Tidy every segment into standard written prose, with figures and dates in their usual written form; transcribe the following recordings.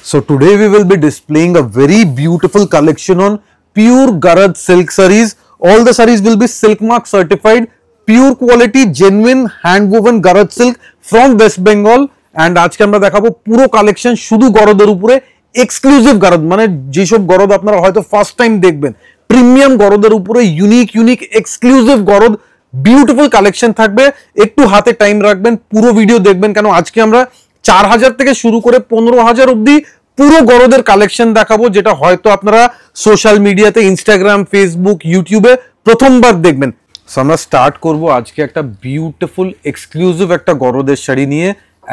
So today we will be displaying a very beautiful collection on pure Garad silk sarees. All the sarees will be silk mark certified, pure quality, genuine hand woven Garad silk from West Bengal. And আজকে আমরা দেখাবো পুরো collection শুধু গরদের উপরে exclusive গরদ, মানে যেসব গরদ আপনারা হয়তো ফার্স্ট টাইম দেখবেন, প্রিমিয়াম গরদের উপরে ইউনিক এক্সক্লুসিভ গরদ, বিউটিফুল কালেকশন থাকবে। একটু হাতে টাইম রাখবেন, পুরো ভিডিও দেখবেন, কেন আজকে আমরা 4000 থেকে শুরু করে 15000 অবধি পুরো গরদের কালেকশন দেখাবো, যেটা হয়তো আপনারা সোশ্যাল মিডিয়াতে, ইনস্টাগ্রাম, ফেসবুক, ইউটিউবে প্রথমবার দেখবেন। সো আমরা স্টার্ট করব আজকে একটা বিউটিফুল এক্সক্লুসিভ একটা গরদের শাড়ি নিয়ে,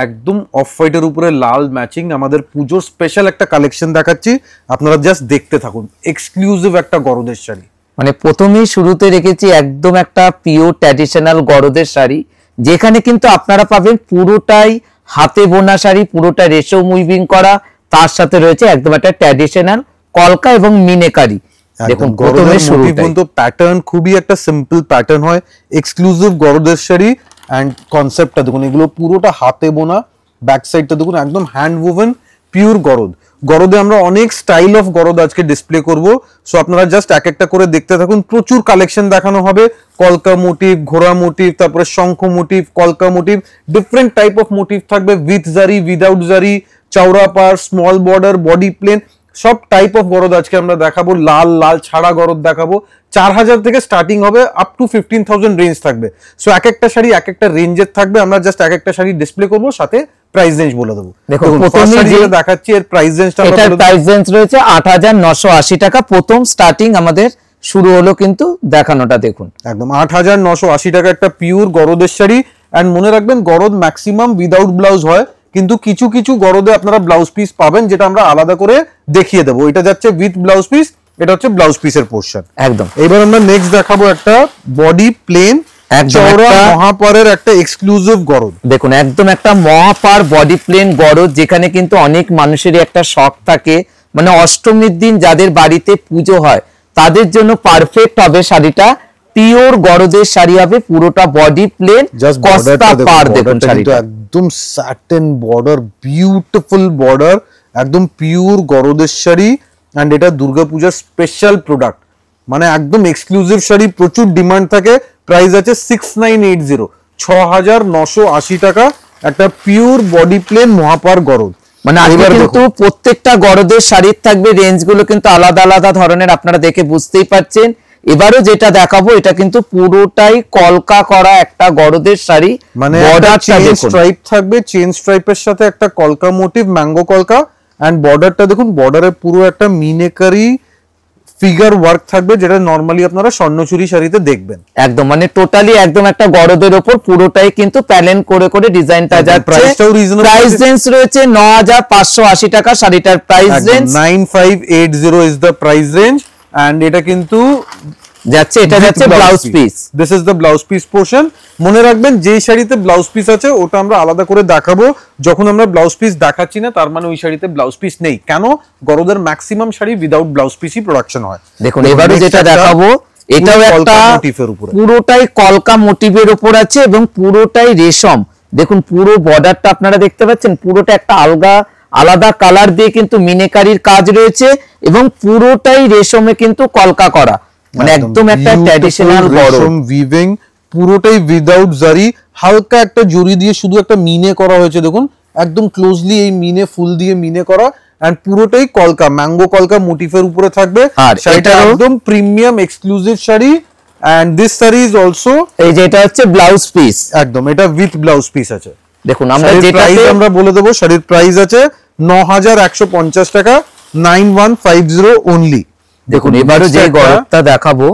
একদম অফ হোয়াইটের উপরে লাল ম্যাচিং। আমাদের পুজোর স্পেশাল একটা কালেকশন দেখাচ্ছি, আপনারা জাস্ট দেখতে থাকুন। এক্সক্লুসিভ একটা গরদের শাড়ি, মানে প্রথমেই শুরুতে রেখেছি একদম একটা পিওর ট্র্যাডিশনাল গরদের শাড়ি, যেখানে কিন্তু আপনারা পাবেন পুরোটাই হাতে বোনা শাড়ি, পুরোটা রেশম উইভিং করা, তার সাথে রয়েছে একদম একটা ট্র্যাডিশনাল কলকা এবং মিনেকারি। দেখুন প্রথমে শুরুতে কিন্তু প্যাটার্ন খুবই একটা সিম্পল প্যাটার্ন হয়, এক্সক্লুসিভ গরদের শাড়ি। অ্যান্ড কনসেপ্টটা দেখুন, এগুলো পুরোটা হাতে বোনা, ব্যাক সাইডটা দেখুন একদম হ্যান্ড ওভেন পিওর গরদ। গরদে আমরা অনেক স্টাইল অফ গরদ আজকে ডিসপ্লে করব, সো আপনারা জাস্ট এক একটা করে দেখতে থাকুন। প্রচুর কালেকশন দেখানো হবে, কলকা মোটিভ, ঘোড়া মোটিভ, তারপরে শঙ্খ মোটিভ, কলকা motif, different type of motif থাকবে, উইথ জারি, উইদাউট জারি, চওড়া পার, স্মল বর্ডার, বডি প্লেন, সব টাইপ অফ গরদ আজকে আমরা দেখাবো। লাল ছাড়া গরদ দেখাবো। 4000 থেকে স্টার্টিং হবে, আপ টু 15000 রেঞ্জ থাকবে। সো এক একটা শাড়ি এক একটা রেঞ্জের থাকবে, আমরা জাস্ট এক একটা শাড়ি ডিসপ্লে করব, সাথে প্রাইস রেঞ্জ বলে দেবো। দেখুন প্রথমে যেটা দেখাচ্ছি এর প্রাইস রেঞ্জটা, এটার প্রাইস রেঞ্জ রয়েছে 8980 টাকা। প্রথম স্টার্টিং আমাদের শুরু হলো কিন্তু দেখানোটা, দেখুন একদম 8980 টাকা একটা পিওর গরদের শাড়ি। এন্ড মনে রাখবেন, গরদ ম্যাক্সিমাম উইদাউট ব্লাউজ হয়, কিন্তু কিছু কিছু গরদে আপনারা ব্লাউজ পিস পাবেন, যেটা আমরা আলাদা করে দেখিয়ে দেবো। এটা যাচ্ছে উইথ ব্লাউজ পিস, এটা হচ্ছে ব্লাউজ পিসের পোরশন একদম। এবার আমরা নেক্সট দেখাবো একটা বডি প্লেন চওড়া মহাপারের একটা এক্সক্লুসিভ গরদ। দেখুন একদম একটা মহাপার বডি প্লেন গরদ, যেখানে কিন্তু অনেক মানুষেরই একটা শখ থাকে, মানে অষ্টমীর দিন যাদের বাড়িতে পুজো হয় তাদের জন্য পারফেক্ট হবে শাড়িটা। পিওর গরদের শাড়ি হবে, পুরোটা বডি প্লেন, কস্তা পার। দেখুন শাড়িটা একদম স্যাটিন বর্ডার, বিউটিফুল বর্ডার, একদম পিওর গরদের শাড়ি। এন্ড এটা দুর্গাপূজার স্পেশাল প্রোডাক্ট, মানে একদম এক্সক্লুসিভ শাড়ি, প্রচুর ডিমান্ড থাকে। প্রাইস আছে 6980, 6980 টাকা একটা পিওর বডি প্লেন মহাপার গরদ। মানে আজকে কিন্তু প্রত্যেকটা গরদের শাড়ির থাকবে রেঞ্জ গুলো কিন্তু আলাদা আলাদা ধরনের, আপনারা দেখে বুঝতেই পারছেন। এবারও যেটা দেখাবো এটা কিন্তু পুরোটাই কলকা করা একটা গরদের শাড়ি, মানে চেন স্ট্রাইপ থাকবে, চেন স্ট্রাইপের সাথে একটা কলকা মোটিভ, ম্যাঙ্গো কলকা। এন্ড বর্ডারটা দেখুন, বর্ডারে পুরো একটা মিনেকারি ফিগার ওয়ার্ক থাকবে, যেটা নরমালি আপনারা স্বর্ণচুরি শাড়িতে দেখবেন। একদম মানে টোটালি একদম একটা গরদের উপর পুরোটাই কিন্তু প্যালেন করে ডিজাইনটা যাচ্ছে। প্রাইস রেঞ্জ রয়েছে 9580 টাকা শাড়িটার price range. 9580 is the price range. And এটা কিন্তু এটা যাচ্ছে blouse piece. This is the blouse piece portion. মনে রাখবেন, যে শাড়িতে ব্লাউজ পিস আছে ওটা আমরা আলাদা করে দেখাবো। যখন আমরা ব্লাউজ পিস দেখাচ্ছি না, তার মানে ওই শাড়িতে ব্লাউজ পিস নেই। কেন? গরদের ম্যাক্সিমাম শাড়ি উইদাউট ব্লাউজ পিসই প্রোডাকশন হয়। দেখুন এবারে যেটা দেখাবো, এটাও একটা পুরোটাই কলকা মোটিভের উপর আছে এবং পুরোটাই রেশম। দেখুন পুরো বর্ডারটা আপনারা দেখতে পাচ্ছেন, পুরোটা একটা আলাদা কালার দিয়ে কিন্তু মিনেকারির কাজ রয়েছে, এবং পুরোটাই রেশমে কিন্তু কলকা করা, মানে একদম একটা ট্র্যাডিশনাল রেশম উইভিং, পুরোটাই উইদাউট জারি, হালকা একটা জরি দিয়ে শুধু একটা মিনে করা হয়েছে। দেখুন একদম ক্লোজলি এই মিনে, ফুল দিয়ে মিনে করা। এন্ড পুরোটাই কলকা, ম্যাঙ্গো কলকা মোটিফের উপরে থাকবে। আর এটা একদম premium exclusive sari. And this sari is also, এই যে এটা হচ্ছে ব্লাউজ পিস, একদম এটা উইথ ব্লাউজ পিস আছে। দেখুন আমরা যেটা আমরা বলে দেবো, শাড়ির প্রাইস আছে 9150 টাকা, 9150 অনলি। দেখুন এবারে যে গরদটা দেখাবো,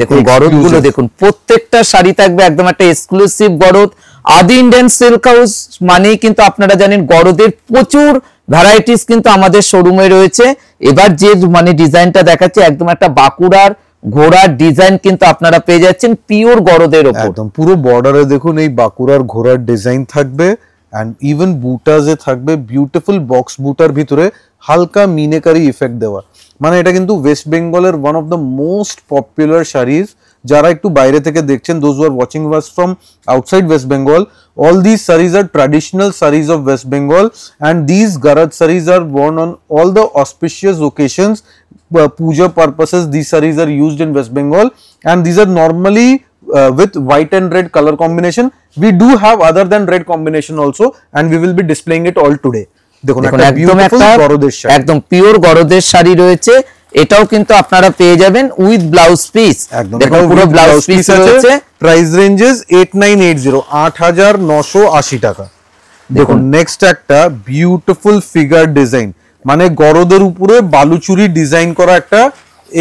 দেখুন গরদগুলো দেখুন, প্রত্যেকটা শাড়ি থাকবে একদম একটা এক্সক্লুসিভ গরদ। আদি ইন্ডিয়ান সিল্ক হাউস মানেই কিন্তু আপনারা জানেন গরদের প্রচুর ভ্যারাইটিস কিন্তু আমাদের শোরুমে রয়েছে। এবার যে মানে ডিজাইনটা দেখাচ্ছি, একদম একটা বাঁকুড়ার ঘোড়ার ডিজাইন কিন্তু আপনারা পেয়ে যাচ্ছেন পিওর গরদের উপর। একদম পুরো বর্ডারে দেখুন এই বাঁকুড়ার ঘোড়ার ডিজাইন থাকবে। এন্ড ইভেন বুটাজে থাকবে বিউটিফুল বক্স বুটার ভিতরে হালকা মিনেকারি ইফেক্ট দেওয়া। মানে এটা কিন্তু ওয়েস্ট বেঙ্গলের one of the most popular saris, যারা একটু বাইরে থেকে দেখছেন, those who are watching us from outside West Bengal, all these sarees are traditional sarees of West Bengal, and these Garad sarees are worn on all the auspicious occasions, puja purposes. These sarees are used in West Bengal, and these are normally with white and red color combination. We do have other than red combination also, and we will be displaying it all today. দেখুন একটা beautiful গরদের sari, একদম pure গরদের sari রয়েছে। এটাও কিন্তু আপনারা পেয়ে যাবেন with blouse piece. দেখুন পুরো ব্লাউজ পিস রয়েছে। প্রাইস রেঞ্জেস 8980, 8980 টাকা। দেখুন নেক্সট একটা বিউটিফুল ফিগার ডিজাইন, মানে গরদের উপরে বালুচুরি ডিজাইন করা একটা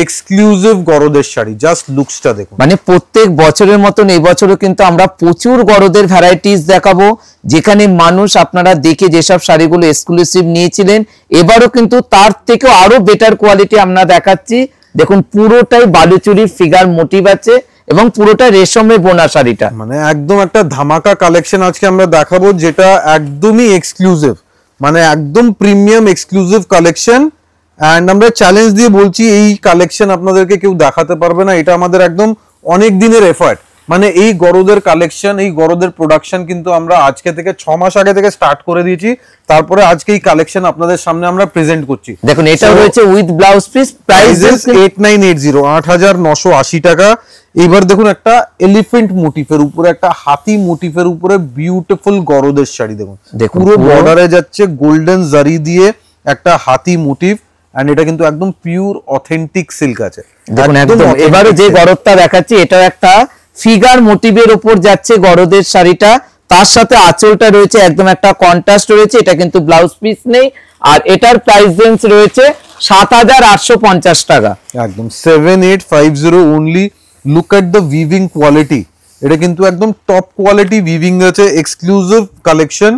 এক্সক্লুসিভ গরদের শাড়ি। জাস্ট লুকসটা দেখুন। মানে প্রত্যেক বছরের মতন এই বছরও কিন্তু আমরা প্রচুর গরদের ভ্যারাইটিস দেখাবো, যেখানে মানুষ আপনারা দেখে যেসব শাড়িগুলো এক্সক্লুসিভ নিয়েছিলেন, এবারও কিন্তু তার থেকেও আরো বেটার কোয়ালিটি আমরা দেখাচ্ছি। দেখুন পুরোটাই বালুচুরি ফিগার মোটিভ আছে এবং পুরোটা রেশমে বোনা শাড়িটা, মানে একদম একটা ধামাকা কালেকশন আজকে আমরা দেখাবো, যেটা একদমই এক্সক্লুসিভ, মানে একদম প্রিমিয়াম এক্সক্লুসিভ কালেকশন। অ্যান্ড আমরা চ্যালেঞ্জ দিয়ে বলছি, এই কালেকশন আপনাদেরকে কেউ দেখাতে পারবে না। এটা আমাদের একদম অনেক দিনের এফার্ট, মানে এই গরদের কালেকশন, এই গরদের প্রোডাকশন কিন্তু আমরা আজকে থেকে 6 মাস আগে থেকে স্টার্ট করে দিয়েছি। তারপরে আজকে এই কালেকশন আপনাদের সামনে আমরা প্রেজেন্ট করছি। দেখুন এটা রয়েছে উইথ ব্লাউজ পিস, প্রাইসেস 8980, 8980 টাকা। এবার দেখুন একটা এলিফ্যান্ট মোটিফের উপরে, একটা হাতি মোটিফের উপরে বিউটিফুল গরদের শাড়ি। দেখুন পুরো বর্ডারে যাচ্ছে গোল্ডেন জারি দিয়ে একটা হাতি মোটিভ, এন্ড এটা কিন্তু একদম পিওর অথেন্টিক সিল্ক আছে। দেখুন একদম এবারে যে গরদটা দেখাচ্ছি, এটা একটা ফিগার মোটিভের উপর যাচ্ছে গরদের শাড়িটা, তার সাথে আঁচলটা রয়েছে একদম একটা কন্ট্রাস্ট রয়েছে। এটা কিন্তু ব্লাউজ পিস নেই, আর এটার প্রাইস রেঞ্জ রয়েছে 7850 টাকা। একদম 7850 only. Look at the weaving quality, এটা কিন্তু একদম টপ কোয়ালিটি উইভিং আছে, এক্সক্লুসিভ কালেকশন।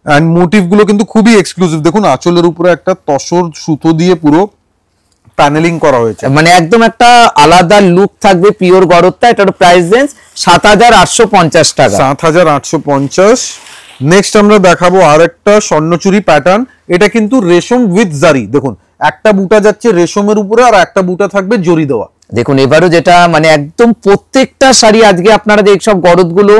এন্ড মোটিভ গুলো কিন্তু খুবই এক্সক্লুসিভ। দেখুন আঁচলের উপরে একটা তসর সুতো দিয়ে পুরো প্যানেলিং করা হয়েছে, মানে একদম একটা আলাদা লুক থাকবে পিওর গরদটা। এটার প্রাইস রেঞ্জ 7850 টাকা। 7850। নেক্সট আমরা দেখাবো আরেকটা স্বর্ণচুরি প্যাটার্ন, এটা কিন্তু রেশম উইথ জারি। দেখুন একটা বুটা যাচ্ছে রেশমের উপরে, আর একটা বুটা থাকবে জরি দেওয়া। দেখুন এবারও যেটা মানে একদম প্রত্যেকটা শাড়ি আজকে আপনারা যে সব গরদগুলো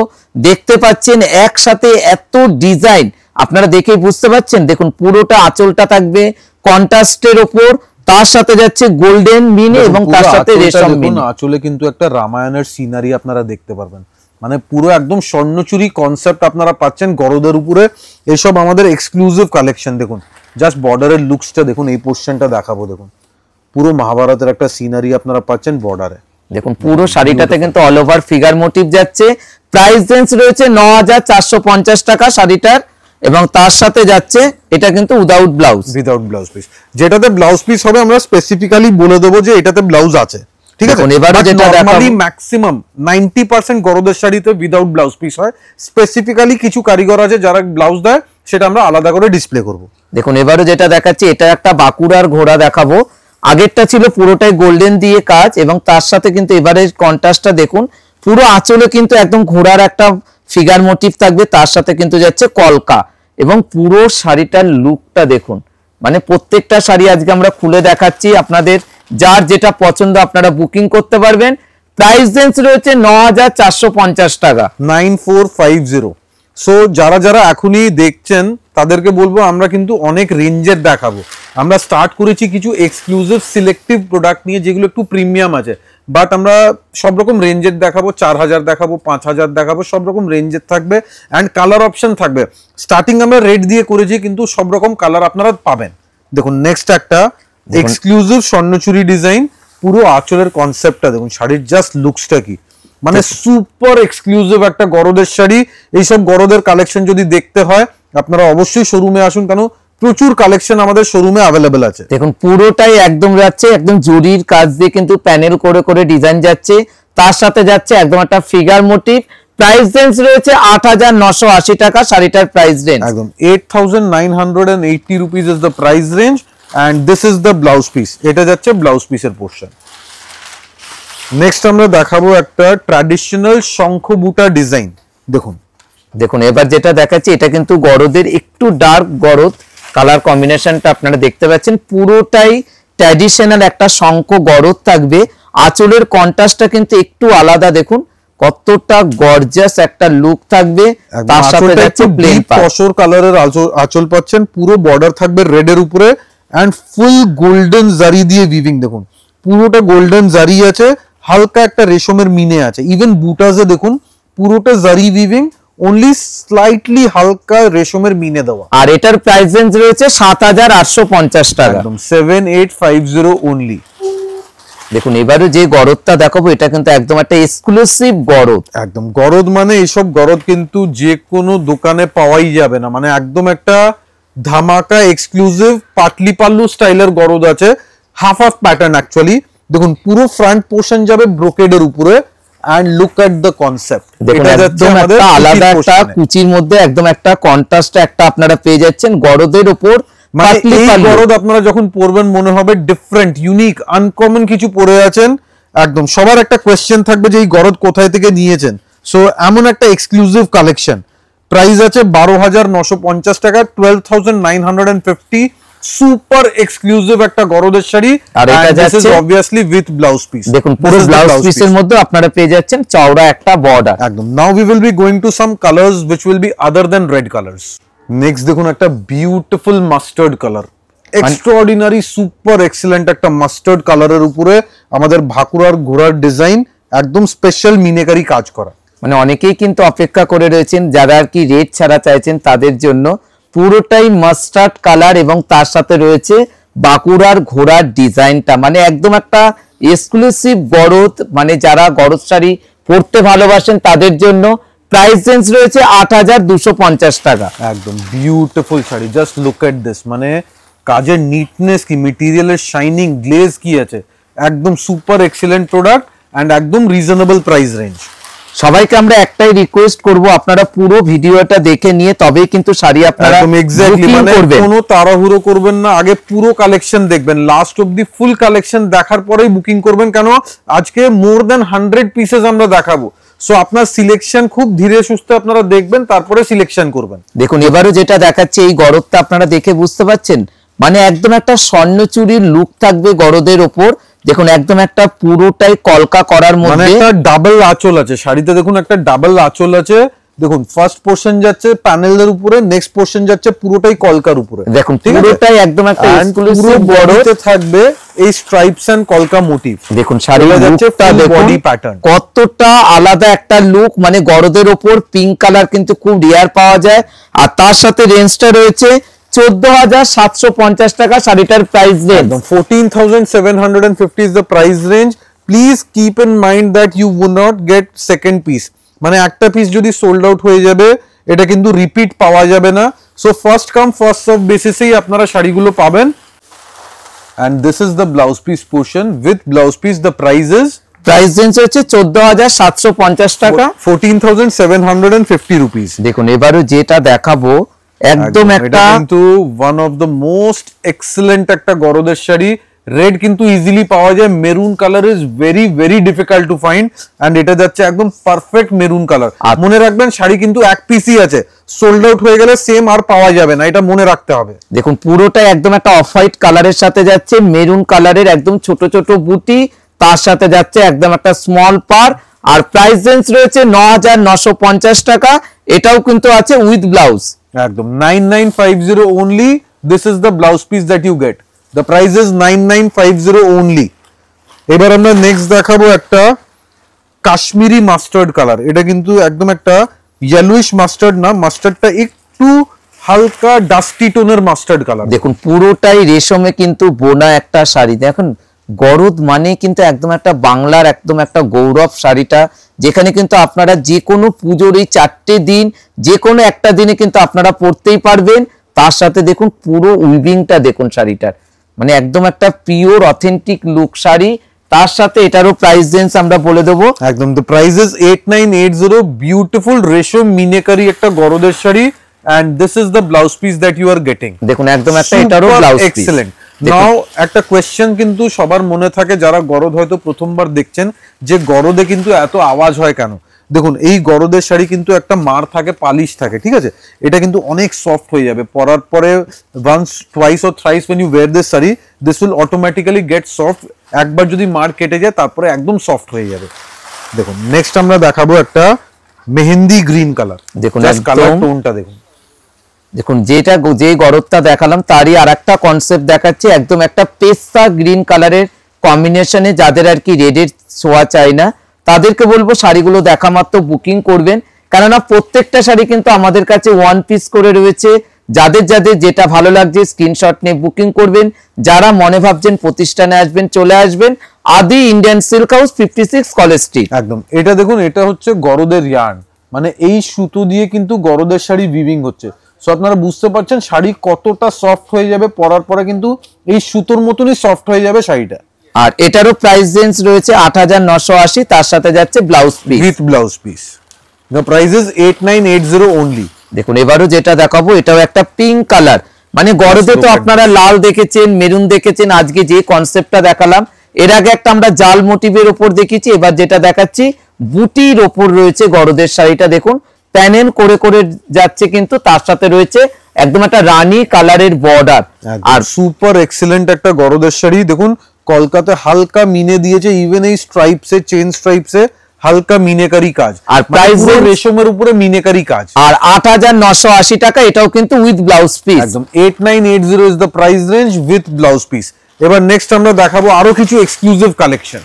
দেখতে পাচ্ছেন একসাথে, এত ডিজাইন আপনারা দেখেই বুঝতে পাচ্ছেন। দেখুন পুরোটা আঁচলটা থাকবে কন্ট্রাস্টের উপর, তার সাথে যাচ্ছে গোল্ডেন মিনি এবং তার সাথে রেশম মিনি। আঁচলে কিন্তু একটা রামায়ণের সিনারি আপনারা দেখতে পারবেন, মানে পুরো একদম স্বর্ণচুরি কনসেপ্ট আপনারা পাচ্ছেন গরদের উপরে। এসব আমাদের এক্সক্লুসিভ কালেকশন। দেখুন জাস্ট বর্ডারের লুকসটা দেখুন, এই পোরশনটা দেখাবো। দেখুন পুরো মহাভারতের একটা সিনারি আপনারা পাচ্ছেন বর্ডারে। দেখুন পুরো শাড়িটাতে কিন্তু অল ওভার ফিগার মোটিভ যাচ্ছে। প্রাইস রেঞ্জ রয়েছে 9450 টাকা শাড়িটার, এবং তার সাথে যাচ্ছে এটা কিন্তু without blouse, without blouse piece. যেটাতে ব্লাউজ পিস হবে আমরা স্পেসিফিক্যালি বলে দেবো যে এটাতে ব্লাউজ আছে, ঠিক আছে। এবারে যেটা নরমালি ম্যাক্সিমাম 90% গরদের শাড়িতে উইদাউট ব্লাউজ পিস হয়। স্পেসিফিক্যালি কিছু কারিগর আছে যারা ব্লাউজ দেয়, সেটা আমরা আলাদা করে ডিসপ্লে করব। দেখুন এবারে যেটা দেখাচ্ছি, এটা একটা বাঁকুড়ার ঘোড়া দেখাবো। আগেরটা ছিল পুরোটাই গোল্ডেন দিয়ে কাজ, এবং তার সাথে কিন্তু এবারে কন্ট্রাস্টটা দেখুন, পুরো আঁচলে কিন্তু একদম ঘোড়ার একটা ফিগার মোটিভ থাকবে, তার সাথে কিন্তু যাচ্ছে কলকা, এবং পুরো শাড়িটার লুকটা দেখুন। মানে প্রত্যেকটা শাড়ি আজকে আমরা খুলে দেখাচ্ছি, আপনাদের যার যেটা পছন্দ আপনারা বুকিং করতে পারবেন। প্রাইস রেঞ্জ রয়েছে 9450 টাকা। 9450। সো যারা যারা এখনই দেখছেন তাদেরকে বলবো, আমরা কিন্তু অনেক রেঞ্জের দেখাবো। আমরা স্টার্ট করেছি কিছু এক্সক্লুসিভ সিলেক্টিভ প্রোডাক্ট নিয়ে, যেগুলো একটু প্রিমিয়াম আছে, বাট আমরা সব রকম রেঞ্জের দেখাবো। 4000 দেখাবো, 5000 দেখাবো, সব রকম রেঞ্জের থাকবে। অ্যান্ড কালার অপশন থাকবে। স্টার্টিং আমরা রেড দিয়ে করেছি, কিন্তু সব রকম কালার আপনারা পাবেন। দেখুন নেক্সট একটা এক্সক্লুসিভ স্বর্ণচুরি ডিজাইন, পুরো আঁচলের কনসেপ্টটা দেখুন, শাড়ির জাস্ট লুকসটা কি, মানে সুপার এক্সক্লুসিভ একটা গরদের শাড়ি। এইসব গরদের কালেকশন যদি দেখতে হয় আপনারা অবশ্যই শোরুমে আসুন, কেন প্রচুর কালেকশন আমাদের শোরুমে অ্যাভেলেবেল আছে। দেখুন পুরোটাই একদম যাচ্ছে একদম জরির কাজ দিয়ে কিন্তু প্যানেল করে করে ডিজাইন যাচ্ছে, তার সাথে যাচ্ছে একদম একটা ফিগার মোটিভ। প্রাইস রেঞ্জ রয়েছে 8980 টাকা শাড়িটার প্রাইস রেঞ্জ। একদম 8980 rupees is the price range, and this is the blouse piece. এটা যাচ্ছে ব্লাউজ পিসের পোরশন। নেক্সট আমরা দেখাবো একটা ট্র্যাডিশনাল শঙ্খবুটা ডিজাইন। দেখুন দেখুন এবার যেটা দেখাচ্ছি, এটা কিন্তু গরদের একটু ডার্ক গরদ কালার কম্বিনেশনটা আপনারা দেখতে পাচ্ছেন। পুরোটাই ট্র্যাডিশনাল একটা শঙ্খ গরদ থাকবে, আঁচলের কন্ট্রাস্টটা কিন্তু একটু আলাদা, দেখুন কতটা গর্জিয়াস একটা লুক থাকবে। তার সাথে যাচ্ছে প্লেন তসর কালারের আঁচল পাচ্ছেন, পুরো বর্ডার থাকবে রেড এর উপরে এন্ড ফুল গোল্ডেন জারি দিয়ে উইভিং, দেখুন পুরোটা গোল্ডেন জারি আছে, হালকা একটা রেশমের মিনে আছে, ইভেন বুটাসে দেখুন পুরোটা জারি উইভিং, অনলি স্লাইটলি হালকা রেশমের মিনে দেওয়া। আর এটার প্রাইস রেঞ্জ রয়েছে ৭৮৫০ টাকা, একদম 7850 অনলি। দেখুন এবারে যে গরদটা দেখাবো এটা কিন্তু একদম একটা এক্সক্লুসিভ গরদ, একদম গরদ মানে এইসব গরদ কিন্তু যে কোনো দোকানে পাওয়াই যাবে না, মানে একদম একটা ধামাকা এক্সক্লুসিভ পাটলি পাল্লু স্টাইলের গরদ আছে, হাফ হাফ প্যাটার্ন অ্যাকচুয়ালি। দেখুন পুরো ফ্রন্ট পোর্শন যাবে ব্রোকেডের উপরে and look at the concept, এটা একদম একটা আলাদা একটা কুচির মধ্যে একদম একটা কন্ট্রাস্ট একটা আপনারা পেয়ে যাচ্ছেন গরদের উপর। মানে এই গরদ আপনারা যখন পরবেন মনে হবে ডিফারেন্ট, ইউনিক, আনকমন কিছু পরে আছেন। একদম সবার একটা কোয়েশ্চেন থাকবে যে এই গরদ কোথায় থেকে নিয়েছেন, সো এমন একটা এক্সক্লুসিভ কালেকশন। প্রাইস আছে ১২,৯৫০ টাকা, 12,950, সুপার এক্সক্লুসিভ একটা গরদের শাড়ি। আর এটা যাচ্ছে obviously with blouse piece, দেখুন পুরো ব্লাউজ পিসের মধ্যে আপনারা পেয়ে যাচ্ছেন চওড়া একটা বর্ডার। একদম। নাও we will be going to some colors which will be other than red colors. Next দেখুন একটা beautiful mustard colour, extraordinary super excellent একটা মাস্টার্ড কালারের উপরে আমাদের ভাকুরার ঘোড়ার ডিজাইন, একদম স্পেশাল মিনেকারি কাজ করা। মানে অনেকেই কিন্তু অপেক্ষা করে রয়েছেন যারা আর কি রেড ছাড়া চাইছেন তাদের জন্য, পুরোটাই মাস্টার্ড কালার এবং তার সাথে রয়েছে বাঁকুড়ার ঘোড়ার ডিজাইনটা, মানে একদম একটা এক্সক্লুসিভ গরদ, মানে যারা গরদ শাড়ি পরতে ভালোবাসেন তাদের জন্য। প্রাইস রেঞ্জ রয়েছে ৮২৫০ টাকা। একদম beautiful sari, just look at this, মানে কাজের নিটনেস কি, মেটেরিয়ালের শাইনিং, গ্লেজ কি আছে, একদম সুপার এক্সিলেন্ট প্রোডাক্ট এন্ড একদম রিজনেবল প্রাইস রেঞ্জ। সবাইকে আমরা একটাই রিকোয়েস্ট করব, আপনারা পুরো ভিডিওটা দেখে নিয়ে তবেই কিন্তু শাড়ি আপনারা একদম এক্স্যাক্টলি, মানে কোনো তাড়াহুড়ো করবেন না, আগে পুরো কালেকশন দেখবেন, লাস্ট অবধি ফুল কালেকশন দেখার পরেই বুকিং করবেন, কেন আজকে মোর দ্যান 100 পিসেস আমরা দেখাবো, সো আপনার সিলেকশন খুব ধীরে সুস্থে আপনারা দেখবেন, তারপরে সিলেকশন করবেন। দেখুন এবারে যেটা দেখাচ্ছে এই গরদটা আপনারা দেখে বুঝতে পারছেন, মানে একদম একটা স্বর্ণচুরির লুক থাকবে গরদের ওপর। দেখুন একদম একটা পুরোটাই কলকা করার মধ্যে, মানে একটা ডাবল আঁচল আছে শাড়িতে, দেখুন একটা ডাবল আঁচল আছে, দেখুন ফার্স্ট পোরশন যাচ্ছে প্যানেলের উপরে, নেক্সট পোরশন যাচ্ছে পুরোটাই কলকার উপরে, দেখুন পুরোটাই একদম একটা এক্সক্লুসিভ বডিতে থাকবে এই স্ট্রাইপস এন্ড কলকা মোটিভ। দেখুন শাড়িটা যাচ্ছে বডি প্যাটার্ন, কতটা আলাদা একটা লুক, মানে গরদের ওপর পিঙ্ক কালার কিন্তু খুব রিয়ার পাওয়া যায়। আর তার সাথে রেঞ্জটা রয়েছে ১৪,৭৫০ টাকা, শাড়িটার price range 14,750 is the price range. Please keep in mind that you will not get second piece, মানে একটা পিস যদি সোল্ড আউট হয়ে যাবে এটা কিন্তু রিপিট পাওয়া যাবে না, so first come first serve বেসিসেই আপনারা শাড়িগুলো পাবেন। and this is the blouse piece portion, with blouse piece the price is, price range হচ্ছে ১৪,৭৫০ টাকা, 14,750 rupees। দেখুন এবারে যেটা দেখাবো একদম একটা কিন্তু one of the most excellent একটা গরদের শাড়ি, রেড কিন্তু ইজিলি পাওয়া যায়, maroon colour is very very difficult to find, and এটা যাচ্ছে একদম পারফেক্ট মেরুন কালার। মনে রাখবেন শাড়ি কিন্তু এক পিসই আছে, সোল্ড আউট হয়ে গেলে সেম আর পাওয়া যাবে না, এটা মনে রাখতে হবে। দেখুন পুরোটাই একদম একটা অফ হোয়াইট কালারের সাথে যাচ্ছে মেরুন কালারের একদম ছোট ছোট বুটি, তার সাথে যাচ্ছে একদম একটা স্মল পার, আর প্রাইস রেঞ্জ রয়েছে ৯,৯৫০ টাকা। এটাও কিন্তু আছে উইথ ব্লাউজ, একদম 9950 only. This is the blouse piece that you get. The price is 9950 only. এবার আমরা নেক্সট দেখাবো একটা কাশ্মীরি মাস্টার্ড কালার, এটা কিন্তু একদম একটা ইয়েলোইশ মাস্টার্ড না, মাস্টার্ডটা একটু হালকা ডাস্টি টোনের মাস্টার্ড কালার। দেখুন পুরোটাই রেশমে কিন্তু বোনা একটা শাড়ি, দেখুন গরদ মানে কিন্তু একদম একটা বাংলার একদম একটা গৌরব শাড়িটা, যেখানে কিন্তু আপনারা যে কোনো পুজোর এই 4টে দিন যে কোনো একটা দিনে কিন্তু আপনারা পরতেই পারবেন। তার সাথে দেখুন পুরো উইভিংটা দেখুন শাড়িটার, মানে একদম একটা পিওর অথেন্টিক লুক শাড়ি। তার সাথে এটারও প্রাইস রেঞ্জ আমরা বলে দেবো, একদম দ্য প্রাইস ইজ 8980। বিউটিফুল রেশম মিনেকারি একটা গরদের sari, and this is the blouse piece that you are getting. দেখুন একদম একটা এটারও ব্লাউজ পিস, এক্সেলেন্ট। নাও একটা কোয়েশ্চেন কিন্তু সবার মনে থাকে যারা গরদ হয়তো প্রথমবার দেখছেন, যে গরদে কিন্তু এত আওয়াজ হয় কেন? দেখুন এই গরদের শাড়ি কিন্তু একটা মার থাকে, পালিশ থাকে, ঠিক আছে, এটা কিন্তু অনেক সফট হয়ে যাবে পরার পরে। Once twice or thrice when you wear this sari, this will automatically get soft। একবার যদি মার কেটে যায় তারপরে একদম সফট হয়ে যাবে। দেখুন নেক্সট আমরা দেখাবো একটা মেহেন্দি গ্রিন কালার। দেখুন কালার টোনটা দেখুন, দেখুন যেটা যে গরদটা দেখালাম তারই আরেকটা কনসেপ্ট দেখাচ্ছি, একদম একটা পেস্তা গ্রিন কালারের কম্বিনেশনে। যাদের আর কি রেডের ছোঁয়া চাই না তাদেরকে বলবো শাড়িগুলো দেখা মাত্র বুকিং করবেন, কেননা প্রত্যেকটা শাড়ি কিন্তু আমাদের কাছে ওয়ান পিস করে রয়েছে। যাদের যাদের যেটা ভালো লাগছে স্ক্রিনশট নিয়ে বুকিং করবেন। যারা মনে ভাবছেন প্রতিষ্ঠানে আসবেন চলে আসবেন, আদি Indian silk house 56 college street. একদম। এটা দেখুন, এটা হচ্ছে গরদের ইয়ার্ন, মানে এই সুতো দিয়ে কিন্তু গরদের শাড়ি উইভিং হচ্ছে। সো আপনারা বুঝতে পারছেন শাড়ি কতটা সফট হয়ে যাবে, পরার পরে কিন্তু এই সুতোর মতনই সফট হয়ে যাবে শাড়িটা। আর এটারও প্রাইস রেঞ্জ রয়েছে 8980, তার সাথে যাচ্ছে blouse piece with blouse piece. The price is 8980 only. দেখুন এবারও যেটা দেখাবো এটাও একটা পিঙ্ক কালার, মানে গরদে তো আপনারা লাল দেখেছেন, মেরুন দেখেছেন, আজকে যে কনসেপ্টটা দেখালাম এর আগে একটা আমরা জাল মোটিভের উপর দেখেছি, এবার যেটা দেখাচ্ছি বুটির ওপর রয়েছে গরদের শাড়িটা। দেখুন প্যানেল করে করে যাচ্ছে, কিন্তু তার সাথে রয়েছে একদম একটা রানী কালারের বর্ডার। আর সুপার এক্সিলেন্ট একটা গরদের শাড়ি। দেখুন কলকাতায় হালকা মিনে দিয়েছে, ইভেন এই স্ট্রাইপসে, চেন স্ট্রাইপসে হালকা মিনেকারি কাজ, আর প্রাইস রেশমের উপরে মিনেকারি কাজ। আর 8980 টাকা, এটাও কিন্তু উইথ ব্লাউজ পিস। একদম 8980 is the price range with blouse piece. এবার নেক্সট আমরা দেখাবো আরো কিছু এক্সক্লুসিভ কালেকশন।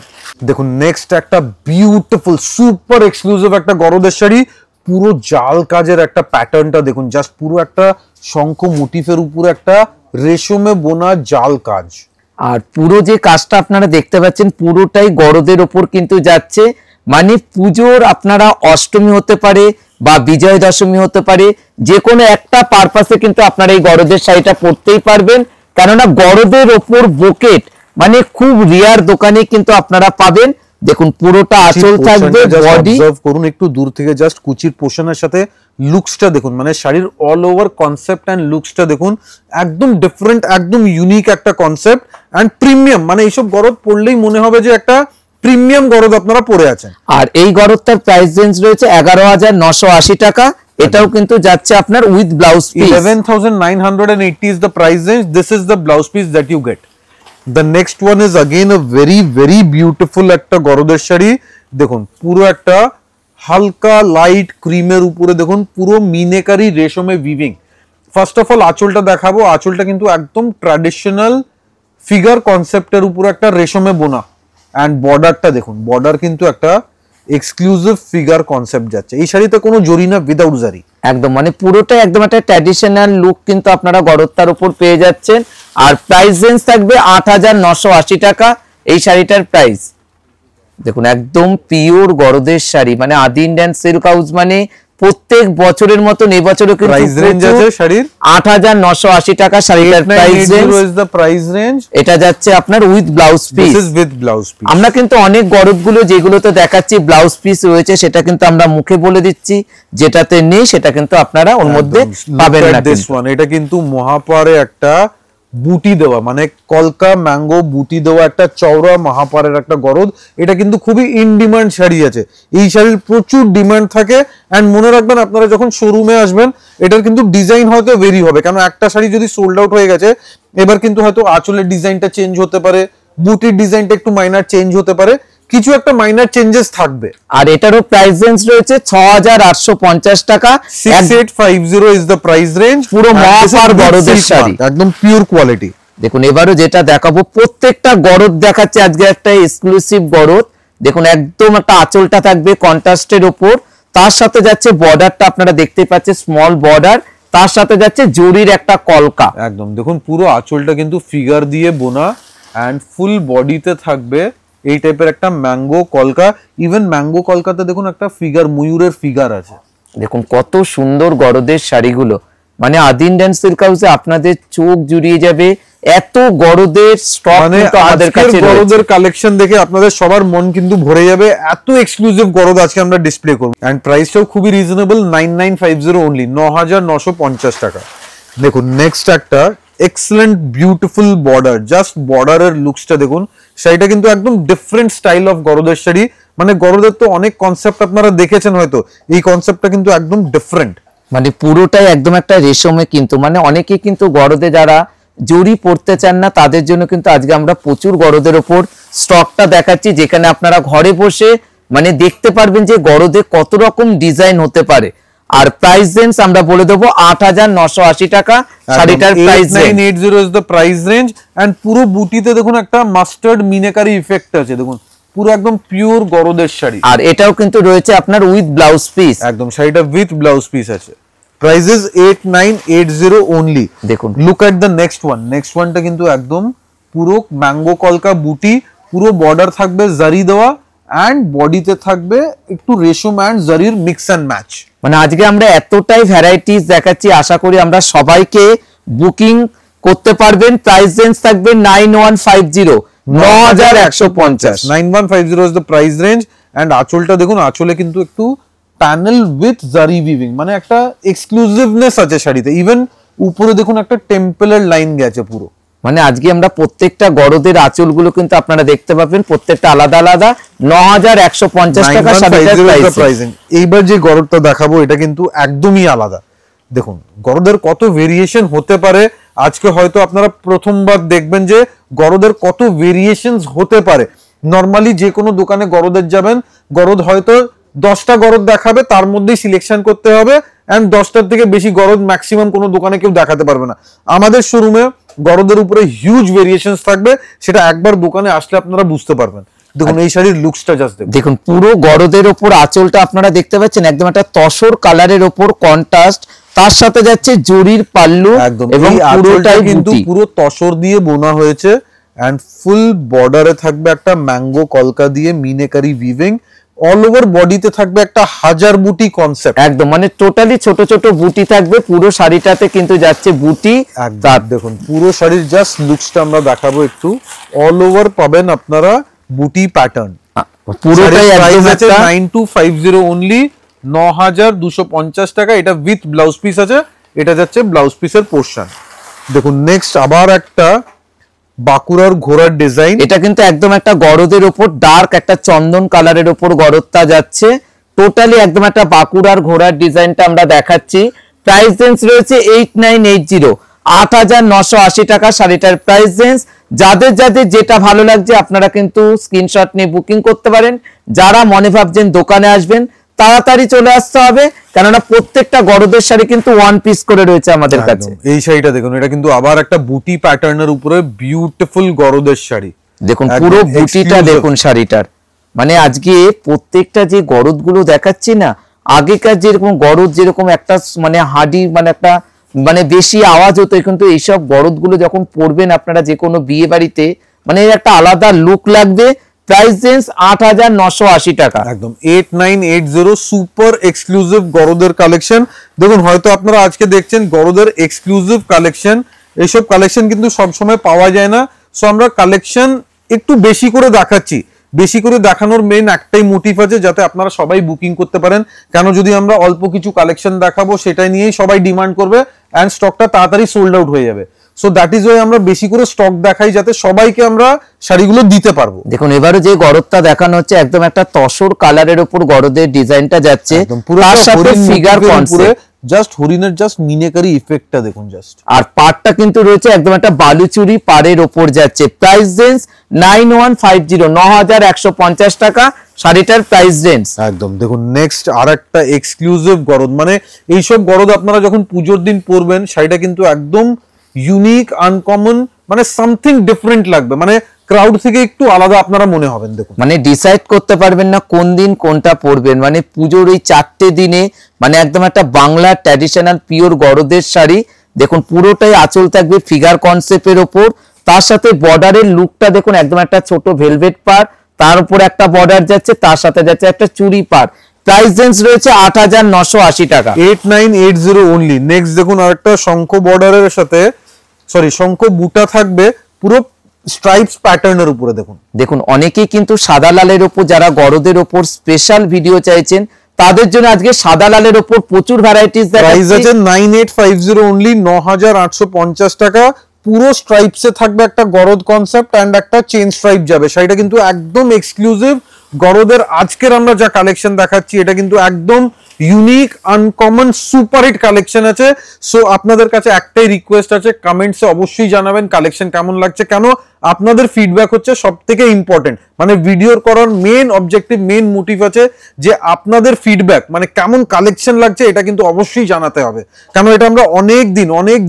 দেখুন নেক্সট একটা বিউটিফুল সুপার এক্সক্লুসিভ একটা গরদের শাড়ি, পুরো জাল কাজের একটা প্যাটার্নটা দেখুন, জাস্ট পুরো একটা শঙ্খ মোটিফের উপরে একটা রেশমে বোনা জাল কাজ। আর পুরো যে কাজটা আপনারা দেখতে পাচ্ছেন পুরোটাই গরদের ওপর কিন্তু যাচ্ছে, মানে পুজোর আপনারা অষ্টমী হতে পারে বা বিজয় দশমী হতে পারে, যে কোনো একটা পারপাসে কিন্তু আপনারা এই গরদের শাড়িটা পরতেই পারবেন, কেননা গরদের ওপর বোকেট মানে খুব রিয়ার দোকানে কিন্তু আপনারা পাবেন। দেখুন পুরোটা আঁচল থাকবে, বডি অবজার্ভ করুন একটু দূর থেকে, জাস্ট কুচির পোর্শনের সাথে লুকসটা দেখুন, মানে শাড়ির অল ওভার কনসেপ্ট এন্ড লুকসটা দেখুন, একদম ডিফারেন্ট, একদম ইউনিক একটা কনসেপ্ট এন্ড প্রিমিয়াম। মানে এইসব গরদ পরলেই মনে হবে যে একটা প্রিমিয়াম গরদ আপনারা পরে আছেন। আর এই গরদটার প্রাইস রেঞ্জ রয়েছে 11980 টাকা, এটাও কিন্তু যাচ্ছে আপনার with blouse piece. 11980 is the price range. This is the blouse piece that you get. The next one is again a very very beautiful একটা গরদের শাড়ি। দেখুন পুরো একটা হালকা লাইট ক্রিমের উপরে দেখুন পুরো মিনেকারি রেশমে উইভিং। ফার্স্ট অফ অল আঁচলটা দেখাবো, আঁচলটা কিন্তু একদম ট্র্যাডিশনাল ফিগার কনসেপ্টের উপরে একটা রেশমে বোনা, অ্যান্ড বর্ডারটা দেখুন, বর্ডার কিন্তু একটা এক্সক্লুসিভ ফিগার কনসেপ্ট যাচ্ছে। এই শাড়িতে কোনো জরি না, উইদাউট জারি, একদম মানে পুরোটা একদম একটা ট্র্যাডিশনাল লুক কিন্তু আপনারা গরদটার উপর পেয়ে যাচ্ছেন। আর প্রাইস রেঞ্জ থাকবে 8980 টাকা এই শাড়িটার প্রাইস। দেখুন একদম পিওর গরদের শাড়ি, মানে আদি ইন্ডিয়ান সিল্ক হাউস মানে প্রত্যেক বছরের মতন এই বছরও কিন্তু প্রাইস রেঞ্জ আছে শাড়ির 8980 টাকা শাড়িটার price range. Is the price range. এটা যাচ্ছে আপনার with blouse piece. This is with blouse piece. আমরা কিন্তু অনেক গরদগুলো যেগুলো তো দেখাচ্ছি ব্লাউজ পিস রয়েছে, সেটা কিন্তু আমরা মুখে বলে দিচ্ছি, যেটাতে নেই সেটা কিন্তু আপনারা ওর মধ্যে পাবেন না। দিস ওয়ান, এটা কিন্তু মহাপারে একটা বুটি দেওয়া, মানে কলকা ম্যাঙ্গো বুটি দেওয়া একটা চওড়া মহাপারের একটা গরদ। এটা কিন্তু খুবই ইন ডিমান্ড শাড়ি আছে, এই শাড়ির প্রচুর ডিমান্ড থাকে। এন্ড মনে রাখবেন আপনারা যখন শোরুমে আসবেন এটার কিন্তু ডিজাইন হয়তো ভেরি হবে, কারণ একটা শাড়ি যদি সোল্ড আউট হয়ে গেছে, এবার কিন্তু হয়তো আঁচলের ডিজাইনটা চেঞ্জ হতে পারে, বুটির ডিজাইনটা একটু মাইনার চেঞ্জ হতে পারে, কিছু একটা মাইনার চেঞ্জেস থাকবে। আর এটারও প্রাইস রেঞ্জ রয়েছে 6850 টাকা। 6850 ইজ দ্য প্রাইস রেঞ্জ। পুরো মহাপার গরদের শাড়ি, একদম পিওর কোয়ালিটি। দেখুন এবারও যেটা দেখাবো প্রত্যেকটা গরদ দেখাচ্ছে আজকে একটা এক্সক্লুসিভ গরদ। দেখুন একদম একটা আঁচলটা থাকবে কন্ট্রাস্টের উপর, তার সাথে যাচ্ছে বর্ডারটা আপনারা দেখতে পাচ্ছেন স্মল বর্ডার, তার সাথে যাচ্ছে জরির একটা কলকা। একদম দেখুন পুরো আঁচলটা কিন্তু ফিগার দিয়ে বোনা, এন্ড ফুল বডিতে থাকবে এই টাইপের একটা ম্যাঙ্গো কলকা। ইভেন ম্যাঙ্গো কলকাতে দেখুন একটা ফিগার, ময়ূরের ফিগার আছে। দেখুন কত সুন্দর গরদের শাড়িগুলো, মানে আদি ইন্ডিয়ান সিল্ক হাউসে আপনাদের চোখ জুড়িয়ে যাবে, এত গরদের স্টক কিন্তু আমাদের কাছে রয়েছে। গরদের কালেকশন দেখে আপনাদের সবার মন কিন্তু ভরে যাবে, এত এক্সক্লুসিভ গরদ আজকে আমরা ডিসপ্লে করব। এন্ড প্রাইসটাও খুবই রিজনেবল, 9950 অনলি, 9950 টাকা। দেখুন নেক্সট একটা এক্সেলেন্ট বিউটিফুল বর্ডার, জাস্ট বর্ডারের লুকসটা দেখুন। শাড়িটা কিন্তু একদম ডিফারেন্ট স্টাইল অফ গরদের শাড়ি, মানে গরদের তো অনেক কনসেপ্ট আপনারা দেখেছেন হয়তো, এই কনসেপ্টটা কিন্তু একদম ডিফারেন্ট, মানে পুরোটাই একদম একটা রেশমে, কিন্তু মানে অনেকে কিন্তু গরদে যারা জড়ি পড়তে চান না তাদের জন্য কিন্তু আজকে আমরা প্রচুর গরদের ওপর স্টকটা দেখাচ্ছি, যেখানে আপনারা ঘরে বসে মানে দেখতে পারবেন যে গরদে কত রকম ডিজাইন হতে পারে। আর প্রাইস রেঞ্জ আমরা বলে দেবো 8,980 টাকা শাড়িটার price. 8980 is the price range. And পুরো বুটিতে দেখুন একটা মাস্টার্ড মিনাকারি ইফেক্ট আছে, দেখুন পুরো একদম পিওর গরদের শাড়ি। আর এটাও কিন্তু রয়েছে আপনার উইথ ব্লাউজ পিস, একদম শাড়িটা উইথ ব্লাউজ পিস আছে। Price is 8980 only. দেখুন look at the next one. Next ওয়ানটা কিন্তু একদম পুরো ম্যাঙ্গো কলকা বুটি, পুরো বর্ডার থাকবে জারি দেওয়া, এন্ড বডিতে থাকবে একটু রেশম এন্ড জারির মিক্স এন্ড ম্যাচ। মানে আজকে আমরা এতটাই ভ্যারাইটিস দেখাচ্ছি, আশা করি আমরা সবাইকে বুকিং করতে পারবেন। প্রাইস রেঞ্জ থাকবে 9150, 9150। 9150 is the price range। and আঁচলটা দেখুন, আঁচলে কিন্তু একটু প্যানেল উইথ জারি উইভিং, মানে একটা এক্সক্লুসিভনেস আছে শাড়িতে। ইভেন উপরে দেখুন একটা টেম্পলের লাইন গেছে পুরো। মানে আজকে আমরা প্রত্যেকটা গরদের আঁচলগুলো কিন্তু আপনারা দেখতে পাবেন, প্রত্যেকটা আলাদা আলাদা। 9150 টাকা শাড়িটার প্রাইস। এইবার যে গরদটা দেখাবো এটা কিন্তু একদমই আলাদা। দেখুন গরদের কত ভেরিয়েশন হতে পারে, আজকে হয়তো আপনারা প্রথমবার দেখবেন যে গরদের কত ভেরিয়েশনস হতে পারে। নরমালি যে কোনো দোকানে গরদের যাবেন, গরদ হয়তো 10টা গরদ দেখাবে, তার মধ্যেই সিলেকশন করতে হবে, এন্ড 10টার থেকে বেশি গরদ ম্যাক্সিমাম কোনো দোকানে কেউ দেখাতে পারবে না। আমাদের শোরুমে গরদের উপরে হিউজ ভেরিয়েশনস থাকবে, সেটা একবার দোকানে আসলে আপনারা বুঝতে পারবেন। দেখুন এই শাড়ির লুকসটা জাস্ট দেখুন, পুরো গরদের ওপর আঁচলটা আপনারা দেখতে পাচ্ছেন একদম একটা তসর কালারের ওপর কন্ট্রাস্ট, তার সাথে যাচ্ছে জরির পাল্লু, এবং পুরোটাই কিন্তু পুরো তসর দিয়ে বোনা হয়েছে, এন্ড ফুল বর্ডারে থাকবে একটা ম্যাঙ্গো কলকা দিয়ে মিনেকারি উইভিং। অল ওভার বডিতে থাকবে একটা হাজার বুটি কনসেপ্ট, একদম মানে টোটালি ছোট ছোট বুটি থাকবে পুরো শাড়িটাতে, কিন্তু যাচ্ছে বুটি। তার দেখুন পুরো শাড়ির জাস্ট লুকসটা আমরা দেখাবো একটু। অল ওভার পাবেন আপনারা বুটি প্যাটার্ন, পুরোটাই প্রাইস আছে 9250 অনলি, 9250 টাকা। এটা উইথ ব্লাউজ পিস আছে, এটা যাচ্ছে ব্লাউজ পিসের পোরশন। দেখুন নেক্সট আবার একটা বাঁকুড়ার ঘোড়ার ডিজাইন। এটা কিন্তু একদম একটা গরদের উপর ডার্ক একটা চন্দন কালারের উপর গরদটা যাচ্ছে, টোটালি একদম একটা বাঁকুড়ার ঘোড়ার ডিজাইনটা আমরা দেখাচ্ছি। প্রাইস রেঞ্জ রয়েছে 8980, 8980 টাকা শাড়িটার প্রাইস রেঞ্জ। যাদের যাদের যেটা ভালো লাগছে আপনারা কিন্তু স্ক্রিনশট নিয়ে বুকিং করতে পারেন। যারা মনে ভাবছেন দোকানে আসবেন, তাড়াতাড়ি চলে আসতে হবে, কেননা প্রত্যেকটা গরদের শাড়ি কিন্তু ওয়ান পিস করে রয়েছে আমাদের কাছে। এই শাড়িটা দেখুন, এটা কিন্তু আবার একটা বুটি প্যাটার্নের উপরে বিউটিফুল গরদের শাড়ি। দেখুন পুরো বুটিটা দেখুন শাড়িটার, মানে আজকে প্রত্যেকটা যে গরদগুলো দেখাচ্ছি না, আগেকার যেরকম গরদ যেরকম একটা মানে হাডি মানে একটা মানে বেশি আওয়াজ হতো, কিন্তু এইসব গরদগুলো যখন পরবেন আপনারা যে কোনো বিয়ে বাড়িতে, মানে একটা আলাদা লুক লাগবে। প্রাইস রেঞ্জ 8980 টাকা, একদম 8980। সুপার এক্সক্লুসিভ গরদের কালেকশন। দেখুন হয়তো আপনারা আজকে দেখছেন গরদের এক্সক্লুসিভ কালেকশন, এইসব কালেকশন কিন্তু সবসময় পাওয়া যায় না। সো আমরা কালেকশন একটু বেশি করে দেখাচ্ছি। বেশি করে দেখানোর মেইন একটাই মোটিভ আছে, যাতে আপনারা সবাই বুকিং করতে পারেন। কেন যদি আমরা অল্প কিছু কালেকশন দেখাবো, সেটাই নিয়েই সবাই ডিমান্ড করবে, এন্ড স্টকটা তাড়াতাড়ি সোল্ড আউট হয়ে যাবে। সো দ্যাট ইজ ওয়াই আমরা বেশি করে স্টক দেখাই, যাতে সবাইকে আমরা শাড়িগুলো দিতে পারবো। দেখুন এবারে যে গরদটা দেখানো হচ্ছে একদম একটা তসর কালারের উপর গরদের ডিজাইনটা যাচ্ছে, তার সাথে ফিগার কনসেপ্ট, জাস্ট হরিণের জাস্ট মিনেকারি ইফেক্টটা দেখুন জাস্ট। আর পাড়টা কিন্তু রয়েছে একদম একটা বালুচুরি পাড়ের ওপর যাচ্ছে। প্রাইস রেঞ্জ 9150, 9150 টাকা শাড়িটার প্রাইস রেঞ্জ। একদম দেখুন নেক্সট আর একটা এক্সক্লুসিভ গরদ, মানে এইসব গরদ আপনারা যখন পুজোর দিন পরবেন, শাড়িটা কিন্তু একদম ইউনিক আনকমন, মানে সামথিং ডিফারেন্ট লাগবে, মানে ক্রাউড থেকে একটু আলাদা আপনারা মনে হবেন। দেখুন মানে ডিসাইড করতে পারবেন না কোন দিন কোনটা পরবেন, মানে পুজোর ওই 4টে দিনে মানে একদম একটা বাংলা ট্র্যাডিশনাল পিওর গরদের শাড়ি। দেখুন পুরোটাই আঁচল থাকবে ফিগার কনসেপ্টের ওপর, তার সাথে বর্ডারের লুকটা দেখুন একদম একটা ছোট ভেলভেট পাড়, তার উপর একটা বর্ডার যাচ্ছে, তার সাথে যাচ্ছে একটা চুড়ি পাড়। প্রাইস রেঞ্জ রয়েছে 8980 টাকা, 8980 অনলি। নেক্সট দেখুন আরেকটা শঙ্খ বর্ডারের সাথে শঙ্খ বুটা থাকবে পুরো স্ট্রাইপস প্যাটার্নের উপরে। দেখুন দেখুন অনেকেই কিন্তু সাদা লালের উপর, যারা গরদের উপর স্পেশাল ভিডিও চাইছেন তাদের জন্য আজকে সাদা লালের উপর প্রচুর ভ্যারাইটিস দেখাচ্ছি। প্রাইস আছে 9850 অনলি, 9850 টাকা। পুরো স্ট্রাইপসে থাকবে একটা গরদ কনসেপ্ট এন্ড একটা চেন স্ট্রাইপ যাবে। শাড়িটা কিন্তু একদম এক্সক্লুসিভ গরদের। আজকের আমরা যা কালেকশন দেখাচ্ছি এটা কিন্তু একদম unique, uncommon, super hit collection আছে। সো আপনাদের কাছে একটাই রিকোয়েস্ট আছে, কমেন্টসে অবশ্যই জানাবেন কালেকশন কেমন লাগছে। কেন আপনাদের ফিডব্যাক হচ্ছে সব থেকে ইম্পর্টেন্ট, মানে ভিডিওর করার মেন অবজেক্টিভ, মেন মোটিভ আছে যে আপনাদের ফিডব্যাক, মানে কেমন কালেকশন লাগছে এটা কিন্তু অবশ্যই জানাতে হবে। কেন এটা আমরা অনেক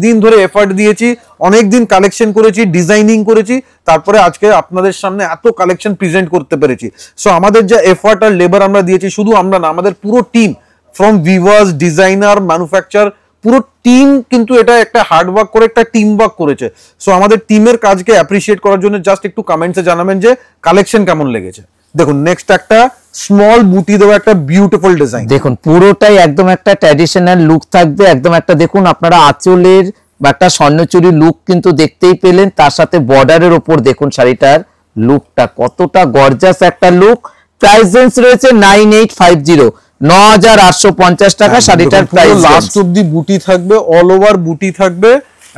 দিন ধরে এফার্ট দিয়েছি, অনেক দিন কালেকশন করেছি, ডিজাইনিং করেছি, তারপরে আজকে আপনাদের সামনে এত কালেকশন প্রেজেন্ট করতে পেরেছি। সো আমাদের যা এফার্ট আর লেবার আমরা দিয়েছি, শুধু আমরা না, আমাদের পুরো team, from viewers, designer, manufacture, পুরো টিম কিন্তু এটা একটা হার্ড ওয়ার্ক করে একটা টিম ওয়ার্ক করেছে। সো আমাদের টিমের কাজকে অ্যাপ্রিসিয়েট করার জন্য জাস্ট একটু কমেন্টসে জানাবেন যে কালেকশন কেমন লেগেছে। দেখুন নেক্সট একটা স্মল বুটি দেওয়া একটা বিউটিফুল ডিজাইন। দেখুন পুরোটাই একদম একটা ট্র্যাডিশনাল লুক থাকবে, একদম একটা দেখুন আপনারা আঁচলের বা একটা স্বর্ণচুরি লুক কিন্তু দেখতেই পেলেন, তার সাথে বর্ডারের ওপর দেখুন শাড়িটার লুকটা কতটা গর্জাস একটা লুক। প্রাইস রেঞ্জ রয়েছে 9850, 9850 টাকা শাড়িটার প্রাইস। লাস্ট অবধি বুটি থাকবে, অল ওভার বুটি থাকবে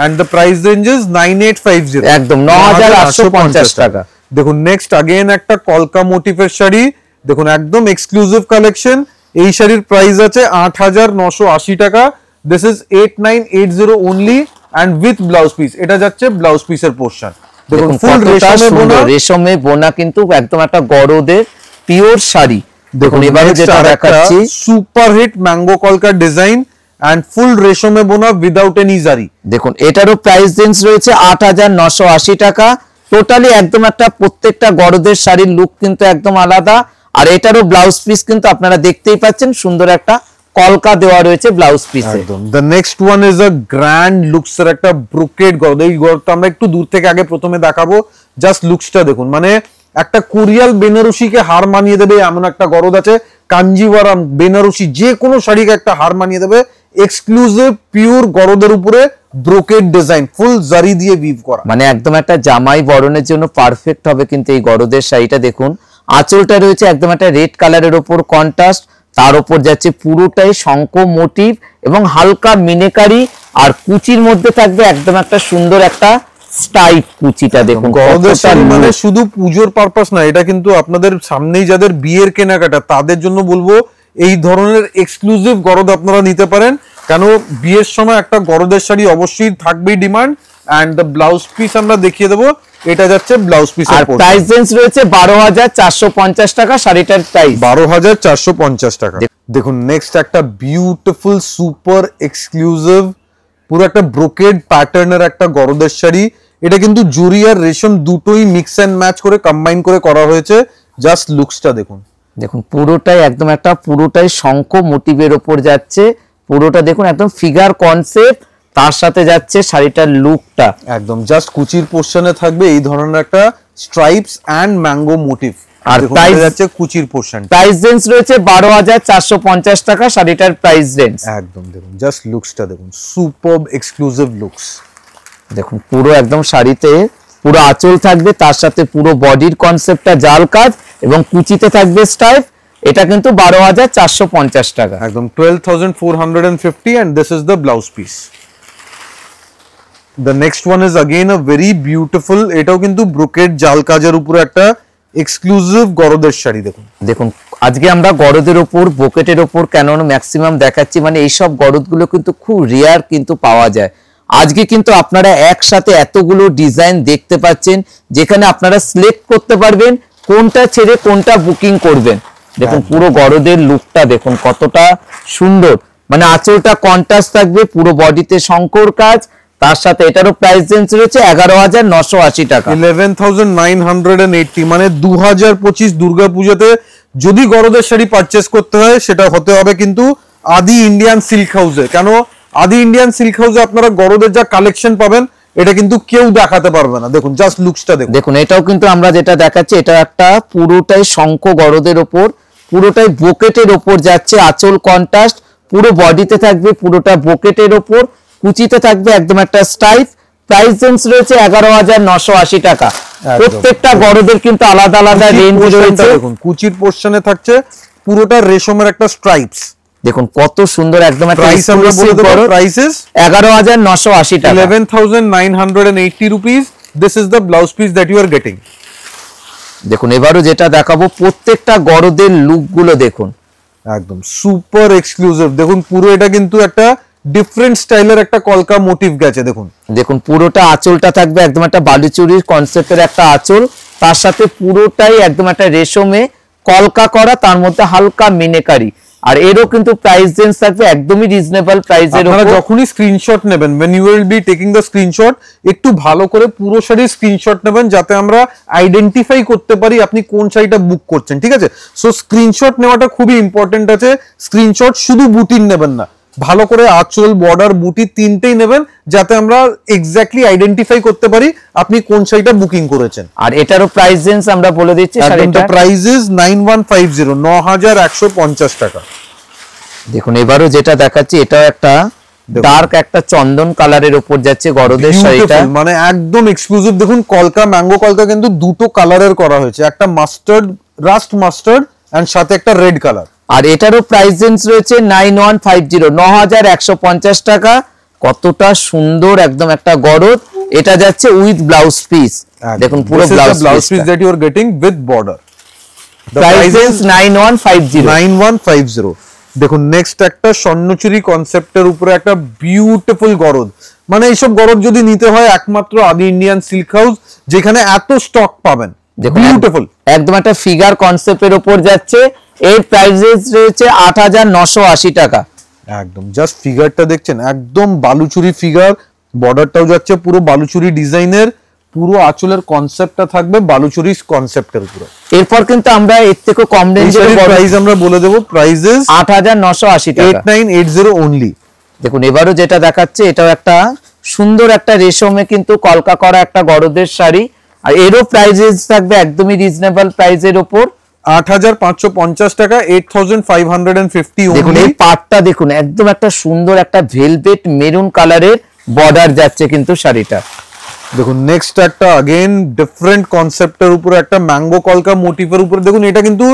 and the price range is 9850, একদম 9850 টাকা। দেখুন নেক্সট अगेन একটা কলকা মোটিভের শাড়ি, দেখুন একদম এক্সক্লুসিভ কালেকশন। এই শাড়ির প্রাইস আছে 8980 টাকা। This is 8980 only and with blouse piece. এটা যাচ্ছে ব্লাউজ পিসের পোরশন। দেখুন ফুল রেশমে বোনা কিন্তু একদম একটা গরদের পিওর শাড়ি। দেখুন এবারে যেটা দেখাচ্ছি সুপার হিট ম্যাঙ্গো কলকা ডিজাইন এন্ড ফুল রেশমে বোনা উইদাউট এনি জারি। দেখুন এটারও প্রাইস রেঞ্জ রয়েছে 8980 টাকা। টোটালি একদম একটা প্রত্যেকটা গরদের শাড়ির লুক কিন্তু একদম আলাদা। আর এটারও ব্লাউজ পিস কিন্তু আপনারা দেখতেই পাচ্ছেন, সুন্দর একটা কলকা দেওয়া রয়েছে ব্লাউজ পিসে। একদম। The next one is a grand looks এর একটা ব্রোকেড গরদ। এই গরদটা আমরা একটু দূর থেকে আগে প্রথমে দেখাবো, জাস্ট লুকসটা দেখুন, মানে একটা কোরিয়াল বেনারসিকে হার মানিয়ে দেবে এমন একটা গরদ আছে। কাঞ্জিভারাম, বেনারসি, যে কোনো শাড়িকে একটা হার মানিয়ে দেবে। এক্সক্লুসিভ পিওর গরদের উপরে ব্রোকেড ডিজাইন, ফুল জারি দিয়ে উইভ করা, মানে একদম একটা জামাই বরণের জন্য পারফেক্ট হবে কিন্তু এই গরদের শাড়িটা। দেখুন আঁচলটা রয়েছে একদম একটা রেড কালারের উপর কন্ট্রাস্ট, তার উপর যাচ্ছে পুরোটাই শঙ্খ মোটিভ এবং হালকা মিনেকারি, আর কুচির মধ্যে থাকবে একদম একটা সুন্দর একটা স্টাইপ কুচিটা। দেখুন গরদের শাড়ি মানে শুধু পুজোর পারপাস না, এটা কিন্তু আপনাদের সামনেই যাদের বিয়ের কেনাকাটা তাদের জন্য বলবো এই ধরনের এক্সক্লুসিভ গরদ আপনারা নিতে পারেন। কেন বিয়ের সময় একটা গরদের শাড়ি অবশ্যই থাকবেই demand. And the blouse piece আমরা দেখিয়ে দেবো, এটা যাচ্ছে ব্লাউজ পিস আর প্রাইস রেঞ্জ রয়েছে 12450 টাকা শাড়িটার প্রাইস, 12450 টাকা। দেখুন নেক্সট একটা বিউটিফুল সুপার এক্সক্লুসিভ পুরো একটা ব্রোকেড প্যাটার্নের একটা গরদের শাড়ি। এটা কিন্তু জুরি আর রেশম দুটোই মিক্স এন্ড ম্যাচ করে কম্বাইন করে করা হয়েছে। জাস্ট লুকসটা দেখুন, দেখুন পুরোটাই একদম একটা পুরোটাই শঙ্খ মোটিভের উপর যাচ্ছে, পুরোটা দেখুন একদম ফিগার কনসেপ্ট, তার সাথে যাচ্ছে শাড়িটার লুকটা একদম জাস্ট কুচির পোরশনে থাকবে এই ধরনের একটা স্ট্রাইপস এন্ড ম্যাঙ্গো মোটিভ। আর প্রাইস যাচ্ছে কুচির পোরশন। প্রাইস রেঞ্জ রয়েছে 12450 টাকা শাড়িটার প্রাইস রেঞ্জ। একদম দেখুন জাস্ট লুকসটা দেখুন, সুপারব এক্সক্লুসিভ লুকস। দেখুন পুরো একদম শাড়িতে পুরো আঁচল থাকবে, তার সাথে পুরো বডির কনসেপ্টটা জাল কাজ এবং কুচিতে থাকবে স্টাইপ। এটা কিন্তু 12450 টাকা, একদম 12450 and this is the blouse piece. The next one is again a very beautiful, এটাও কিন্তু ব্রোকেড জাল কাজের উপরে একটা এক্সক্লুসিভ গরদের শাড়ি। দেখুন দেখুন আজকে আমরা গরদের উপর ব্রোকেটের উপর কেন ম্যাক্সিমাম দেখাচ্ছি, মানে এইসব গরদগুলো কিন্তু খুব রেয়ার কিন্তু পাওয়া যায়। আজকে কিন্তু আপনারা একসাথে এতগুলো ডিজাইন দেখতে পাচ্ছেন, যেখানে আপনারা সিলেক্ট করতে পারবেন কোনটা ছেড়ে কোনটা বুকিং করবেন। দেখুন পুরো গরদের লুকটা দেখুন কতটা সুন্দর, মানে আঁচলটা কন্ট্রাস্ট থাকবে, পুরো বডিতে শঙ্কর কাজ, তার সাথে এটারও প্রাইস রেঞ্জ রয়েছে 11980 টাকা, 11980। মানে 2025 দুর্গাপূজাতে যদি গরদের শাড়ি পারচেস করতে হয় সেটা হতে হবে কিন্তু আদি ইন্ডিয়ান সিল্ক হাউসে। কেন আদি ইন্ডিয়ান সিল্ক হাউসে আপনারা গরদের যা কালেকশন পাবেন এটা কিন্তু কেউ দেখাতে পারবে না। দেখুন জাস্ট লুকসটা দেখুন। দেখুন এটাও কিন্তু আমরা যেটা দেখাচ্ছি এটা একটা পুরোটাই শঙ্খ গরদের ওপর, পুরোটাই বোকেটের ওপর যাচ্ছে, আঁচল কন্ট্রাস্ট, পুরো বডিতে থাকবে পুরোটা বোকেটের ওপর, কুচিতে থাকবে একদম একটা স্টাইপ। প্রাইস রেঞ্জ রয়েছে 11980 টাকা। প্রত্যেকটা গরদের কিন্তু আলাদা আলাদা রেঞ্জ রয়েছে। দেখুন কুচির পোরশনে থাকছে পুরোটা রেশমের একটা স্ট্রাইপস, দেখুন কত সুন্দর একদম একটা প্রাইস আমরা বলে দেব, প্রাইসেস 11980 টাকা, 11980 rupees. This is the blouse piece that you are getting. দেখুন এবারও যেটা দেখাবো প্রত্যেকটা গরদের লুক গুলো দেখুন একদম সুপার এক্সক্লুসিভ। দেখুন পুরো এটা কিন্তু একটা ডিফারেন্ট স্টাইলের একটা কলকা মোটিভ গেছে। দেখুন দেখুন পুরোটা আঁচলটা থাকবে একদম একটা বালুচুরির কনসেপ্টের একটা আঁচল, তার সাথে পুরোটাই একদম একটা রেশমে কলকা করা, তার মধ্যে হালকা মিনেকারি। আর এরও কিন্তু প্রাইস রেঞ্জ থাকবে একদমই রিজনেবল প্রাইসের উপর। আপনারা যখনই স্ক্রিনশট নেবেন, when you will be taking the screenshot, একটু ভালো করে পুরো শাড়ির স্ক্রিনশট নেবেন যাতে আমরা আইডেন্টিফাই করতে পারি আপনি কোন শাড়িটা বুক করছেন, ঠিক আছে? সো স্ক্রিনশট নেওয়াটা খুবই ইম্পর্টেন্ট আছে। স্ক্রিনশট শুধু বুটির নেবেন না, ভালো করে আঁচল, বর্ডার, বুটি তিনটেই নেবেন যাতে আমরা এক্স্যাক্টলি আইডেন্টিফাই করতে পারি আপনি কোন শাড়িটা বুকিং করেছেন। আর এটারও প্রাইস রেঞ্জ আমরা বলে দিচ্ছি, শাড়িটা প্রাইস ইজ 9150, 9150 টাকা। দেখুন এবারও যেটা দেখাচ্ছি এটাও একটা ডার্ক একটা চন্দন কালারের উপর যাচ্ছে গরদের শাড়িটা, মানে একদম এক্সক্লুসিভ। দেখুন কলকা, ম্যাঙ্গো কলকা কিন্তু দুটো কালারের করা হয়েছে, একটা মাস্টার্ড, রাস্ট মাস্টার্ড এন্ড সাথে একটা রেড কালার। আর এটারও প্রাইস রেঞ্জ রয়েছে 9150, 9150 টাকা। কতটা সুন্দর একদম একটা গরদ, এটা যাচ্ছে উইথ ব্লাউজ পিস। দেখুন পুরো blouse piece that you are getting with border, price range 9150। দেখুন নেক্সট একটা স্বর্ণচুরি কনসেপ্টের উপরে একটা বিউটিফুল গরদ। মানে এইসব গরদ যদি নিতে হয় একমাত্র আদি ইন্ডিয়ান সিল্ক হাউস, যেখানে এত স্টক পাবেন। বিউটিফুল একদম একটা ফিগার কনসেপ্টের উপর যাচ্ছে, এর প্রাইস রয়েছে 8980 টাকা। একদম জাস্ট ফিগারটা দেখছেন, একদম বালুচুরি ফিগার, বর্ডারটাও যাচ্ছে পুরো বালুচুরি ডিজাইনের, পুরো আঁচলের কনসেপ্টটা থাকবে বালুচুরি কনসেপ্টের উপরে। এরপর কিন্তু আমরা এর থেকে কম রেঞ্জের প্রাইস আমরা বলে দেব, প্রাইসেস 8980 টাকা, 8980 অনলি। দেখুন এবারও যেটা দেখাচ্ছে এটাও একটা সুন্দর একটা রেশমে কিন্তু কলকা করা একটা গরদের শাড়ি, আর এরও প্রাইস থাকবে একদমই রিজনেবল প্রাইসের উপর, 8550 টাকা, 8550 only। দেখুন এই পাটটা দেখুন একদম একটা সুন্দর একটা ভেলভেট মেরুন কালারের বর্ডার যাচ্ছে কিন্তু শাড়িটা। দেখুন নেক্সট একটা अगेन ডিফারেন্ট কনসেপ্টের উপরে একটা ম্যাঙ্গো কলকা মোটিভের উপরে। দেখুন এটা কিন্তু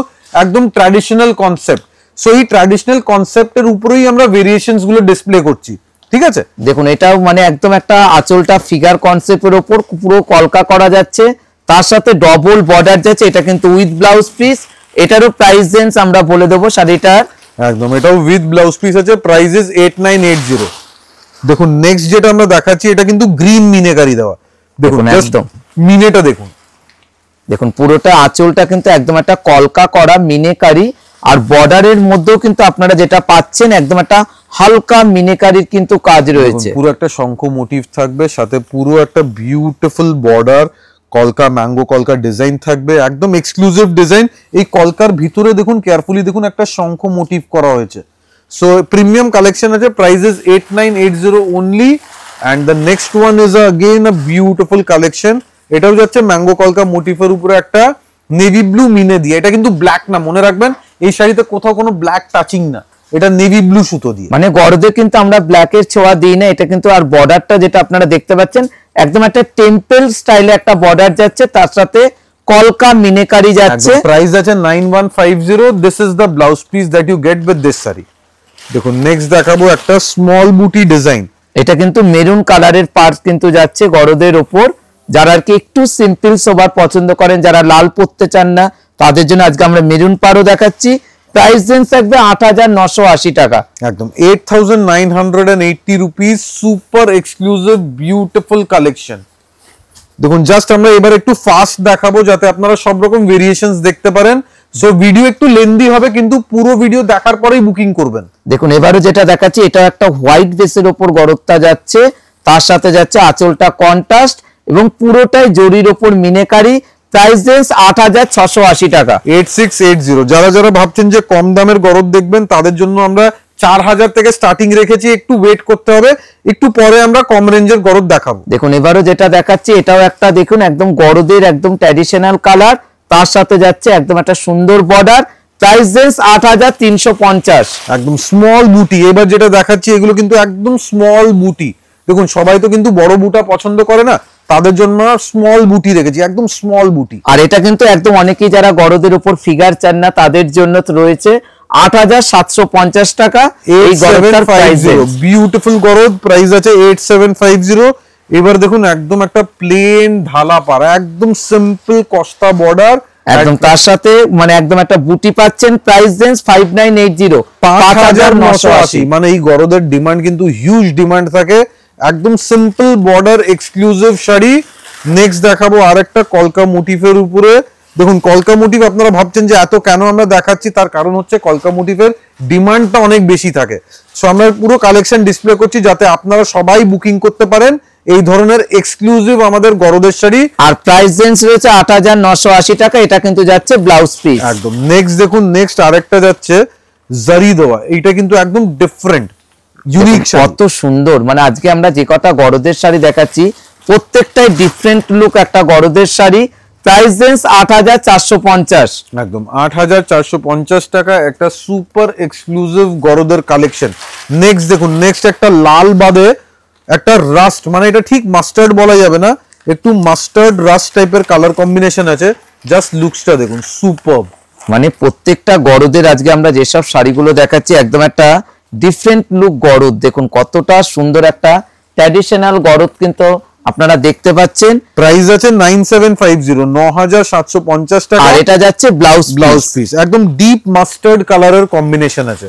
একদম ট্র্যাডিশনাল কনসেপ্ট, সো এই ট্র্যাডিশনাল কনসেপ্টের উপরেই আমরা ভেরিয়েশনস গুলো ডিসপ্লে করছি, ঠিক আছে? দেখুন এটাও মানে একদম একটা আঁচলটা ফিগার কনসেপ্টের উপর পুরো কলকা করা যাচ্ছে, তার সাথে ডবল বর্ডার যাচ্ছে, এটা কিন্তু উইথ ব্লাউজ পিস। এটারও প্রাইস রেঞ্জ আমরা বলে দেবো শাড়িটার, একদম এটাও উইথ ব্লাউজ পিস আছে, প্রাইস ইজ 8980। দেখুন নেক্সট যেটা আমরা দেখাচ্ছি এটা কিন্তু গ্রিন মিনেকারি দেওয়া। দেখুন একদম মিনেটা দেখুন, দেখুন পুরোটা আঁচলটা কিন্তু একদম একটা কলকা করা মিনেকারি, আর বর্ডারের মধ্যেও কিন্তু আপনারা যেটা পাচ্ছেন একদম একটা হালকা মিনেকারির কিন্তু কাজ রয়েছে। পুরো একটা শঙ্খ মোটিভ থাকবে, সাথে পুরো একটা বিউটিফুল বর্ডার, কলকা ম্যাঙ্গো কলকা ডিজাইন থাকবে, একদম এক্সক্লুসিভ ডিজাইন। এই কলকার ভিতরে দেখুন কেয়ারফুলি দেখুন একটা শঙ্খ মোটিভ করা হয়েছে। সো প্রিমিয়াম কালেকশন আছে, price is 8980 only। and the next one is again a beautiful collection। এটাও যাচ্ছে ম্যাঙ্গো কলকা মোটিভের উপরে একটা নেভি ব্লু মিনে দিয়ে। এটা কিন্তু ব্ল্যাক না, মনে রাখবেন এই শাড়িতে কোথাও কোনো ব্ল্যাক টাচিং না, এটা নেভি ব্লু সুতো দিয়ে। মানে গরদে কিন্তু আমরা ব্ল্যাকের ছোঁয়া দিই না, এটা কিন্তু। আর বর্ডারটা যেটা আপনারা দেখতে পাচ্ছেন একদম একটা টেম্পল স্টাইলে একটা বর্ডার যাচ্ছে, তার সাথে কলকা মিনেকারি যাচ্ছে। প্রাইস আছে 9150। This is the blouse piece that you get with this sari. দেখুন নেক্সট দেখাবো একটা স্মল বুটি ডিজাইন। এটা কিন্তু মেরুন কালারের পার্ট কিন্তু যাচ্ছে গরদের উপর, যারা আর কি একটু সিম্পল সোবার পছন্দ করেন, যারা লাল পরতে চান না, তাদের জন্য আজকে আমরা মেরুন পাড়ও দেখাচ্ছি। প্রাইস রেঞ্জ থাকবে 8980 টাকা, একদম 8980 rupees. Super exclusive beautiful collection. দেখুন জাস্ট আমরা এবার একটু ফাস্ট দেখাবো যাতে আপনারা সব রকম ভেরিয়েশনস দেখতে পারেন। সো ভিডিও একটু লেন্দি হবে, কিন্তু পুরো ভিডিও দেখার পরেই বুকিং করবেন। দেখুন এবারে যেটা দেখাচ্ছি এটা একটা হোয়াইট বেসের উপর গরদটা যাচ্ছে, তার সাথে যাচ্ছে আঁচলটা কন্ট্রাস্ট এবং পুরোটাই জরির উপর মিনেকারি। প্রাইস রেঞ্জ 8680 টাকা, 8680। যারা যারা ভাবছেন যে কম দামের গরদ দেখবেন তাদের জন্য আমরা 4000 থেকে স্টার্টিং রেখেছি, একটু ওয়েট করতে হবে, একটু পরে আমরা কম রেঞ্জের গরদ দেখাবো। দেখুন এবারে যেটা দেখাচ্ছি এটাও একটা দেখুন একদম গরদের একদম ট্র্যাডিশনাল কালার, তার সাথে যাচ্ছে একদম একটা সুন্দর বর্ডার। প্রাইস রেঞ্জ 8350, একদম স্মল বুটি। এবার যেটা দেখাচ্ছি এগুলো কিন্তু একদম স্মল বুটি। দেখুন সবাই তো কিন্তু বড় বুটা পছন্দ করে না, তাদের জন্য স্মল বুটি রেখেছি, একদম স্মল বুটি। আর এটা কিন্তু একদম অনেকেই যারা গরদের উপর ফিগার চান না তাদের জন্য রয়েছে। 8,750 টাকা এই গরদটার প্রাইস। বিউটিফুল গরদ, প্রাইস আছে 8750। এবার দেখুন একদম একটা প্লেন ঢালা পাড়া, একদম সিম্পল কস্তা বর্ডার, একদম তার সাথে মানে একদম একটা বুটি পাচ্ছেন, প্রাইস রেঞ্জ 5980, 5980। মানে এই গরদের ডিমান্ড কিন্তু হিউজ ডিমান্ড থাকে, একদম simple border exclusive sari. Next দেখাবো আরেকটা কলকা মোটিফের উপরে। দেখুন কলকা মোটিভ, আপনারা ভাবছেন যে এত কেন আমরা দেখাচ্ছি, তার কারণ হচ্ছে কলকা মোটিভের ডিমান্ডটা অনেক বেশি থাকে। সো আমরা পুরো কালেকশন ডিসপ্লে করছি যাতে আপনারা সবাই বুকিং করতে পারেন এই ধরনের এক্সক্লুসিভ আমাদের গরদের শাড়ি। আর প্রাইস রেঞ্জ রয়েছে 8,980 টাকা, এটা কিন্তু যাচ্ছে ব্লাউজ পিস। একদম। নেক্সট দেখুন, নেক্সট আরেকটা যাচ্ছে জারি দেওয়া, এটা কিন্তু একদম ডিফারেন্ট ইউনিক, কত সুন্দর। মানে আজকে আমরা যে কটা গরদের শাড়ি দেখাচ্ছি প্রত্যেকটাই ডিফারেন্ট লুক একটা গরদের শাড়ি। প্রাইস রেঞ্জ 8,450, একদম 8,450 টাকা, একটা সুপার এক্সক্লুসিভ গরদের কালেকশন। নেক্সট দেখুন, নেক্সট একটা লাল বাদে একটা রাস্ট, মানে এটা ঠিক মাস্টার্ড বলা যাবে না, একটু মাস্টার্ড রাস্ট টাইপের কালার কম্বিনেশন আছে। জাস্ট লুকসটা দেখুন, সুপারব। মানে প্রত্যেকটা গরদের আজকে আমরা যেসব শাড়িগুলো দেখাচ্ছি একদম একটা ডিফারেন্ট লুক গরদ। দেখুন কতটা সুন্দর একটা ট্র্যাডিশনাল গরদ কিন্তু আপনারা দেখতে পাচ্ছেন। প্রাইস আছে 9750, 9750 টাকা। আর এটা যাচ্ছে ব্লাউজ পিস, একদম ডিপ মাস্টার্ড কালারের কম্বিনেশন আছে।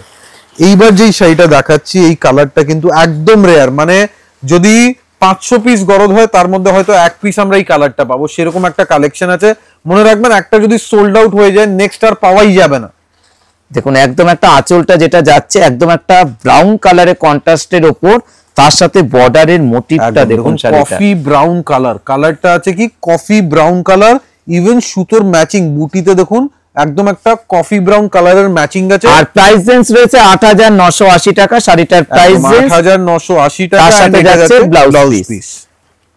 এইবার যেই শাড়িটা দেখাচ্ছি এই কালারটা কিন্তু একদম রেয়ার, মানে যদি 500 পিস গরদ হয় তার মধ্যে হয়তো এক পিস আমরা এই কালারটা পাবো, সেরকম একটা কালেকশন আছে। মনে রাখবেন একটা যদি সোল্ড আউট হয়ে যায় নেক্সট আর পাওয়াই যাবে না। দেখুন একদম একটা আঁচলটা যেটা যাচ্ছে একদম একটা ব্রাউন কালারের কন্ট্রাস্টের উপর, তার সাথে বর্ডারের মোটিভটা দেখুন, কফি ব্রাউন কালার, কালারটা আছে কি কফি ব্রাউন কালার। ইভেন সুতোর ম্যাচিং বুটিতে দেখুন একদম একটা কফি ব্রাউন কালারের ম্যাচিং আছে। আর প্রাইস রেঞ্জ রয়েছে 8,980 টাকা, শাড়িটার প্রাইস রেঞ্জ 8,980 টাকা, তার সাথে যাচ্ছে ব্লাউজ পিস।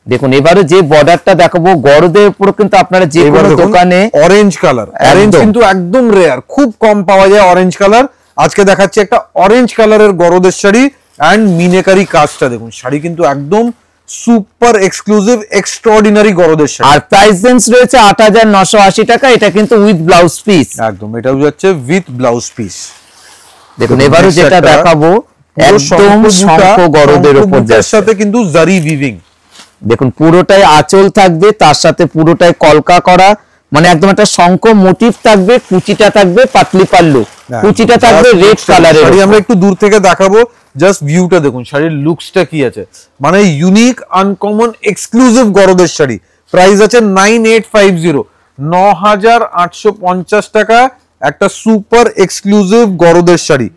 দেখুন এবারে যে বর্ডারটা দেখাবো গরদের উপর কিন্তু আপনারা যে কোনো দোকানে অরেঞ্জ কালার, অরেঞ্জ কিন্তু একদম রেয়ার, খুব কম পাওয়া যায় অরেঞ্জ কালার। আজকে দেখাচ্ছি একটা অরেঞ্জ কালারের গরদের শাড়ি এন্ড মিনেকারি কাজটা দেখুন, শাড়ি কিন্তু একদম সুপার এক্সক্লুসিভ এক্সট্রাঅর্ডিনারি গরদের শাড়ি। আর প্রাইস রেঞ্জ রয়েছে 8,980 টাকা, এটা কিন্তু উইথ ব্লাউজ পিস। একদম, এটাও যাচ্ছে উইথ ব্লাউজ পিস। দেখুন এবারে যেটা দেখাবো একদম শঙ্খ গরদের উপর, যার সাথে কিন্তু জারি উইভিং। দেখুন পুরোটাই আঁচল থাকবে, তার সাথে পুরোটাই কলকা করা, মানে একদম একটা শঙ্খ মোটিভ থাকবে, কুচিটা থাকবে পাতলি পাল্লু, কুচিটা থাকবে রেড কালারের। শাড়ি আমরা একটু দূর থেকে দেখাবো, জাস্ট ভিউটা দেখুন, শাড়ির লুকসটা কি আছে, মানে ইউনিক আনকমন এক্সক্লুসিভ গরদের শাড়ি। প্রাইস আছে 9850, 9850 টাকা, একটা সুপার এক্সক্লুসিভ গরদের শাড়ি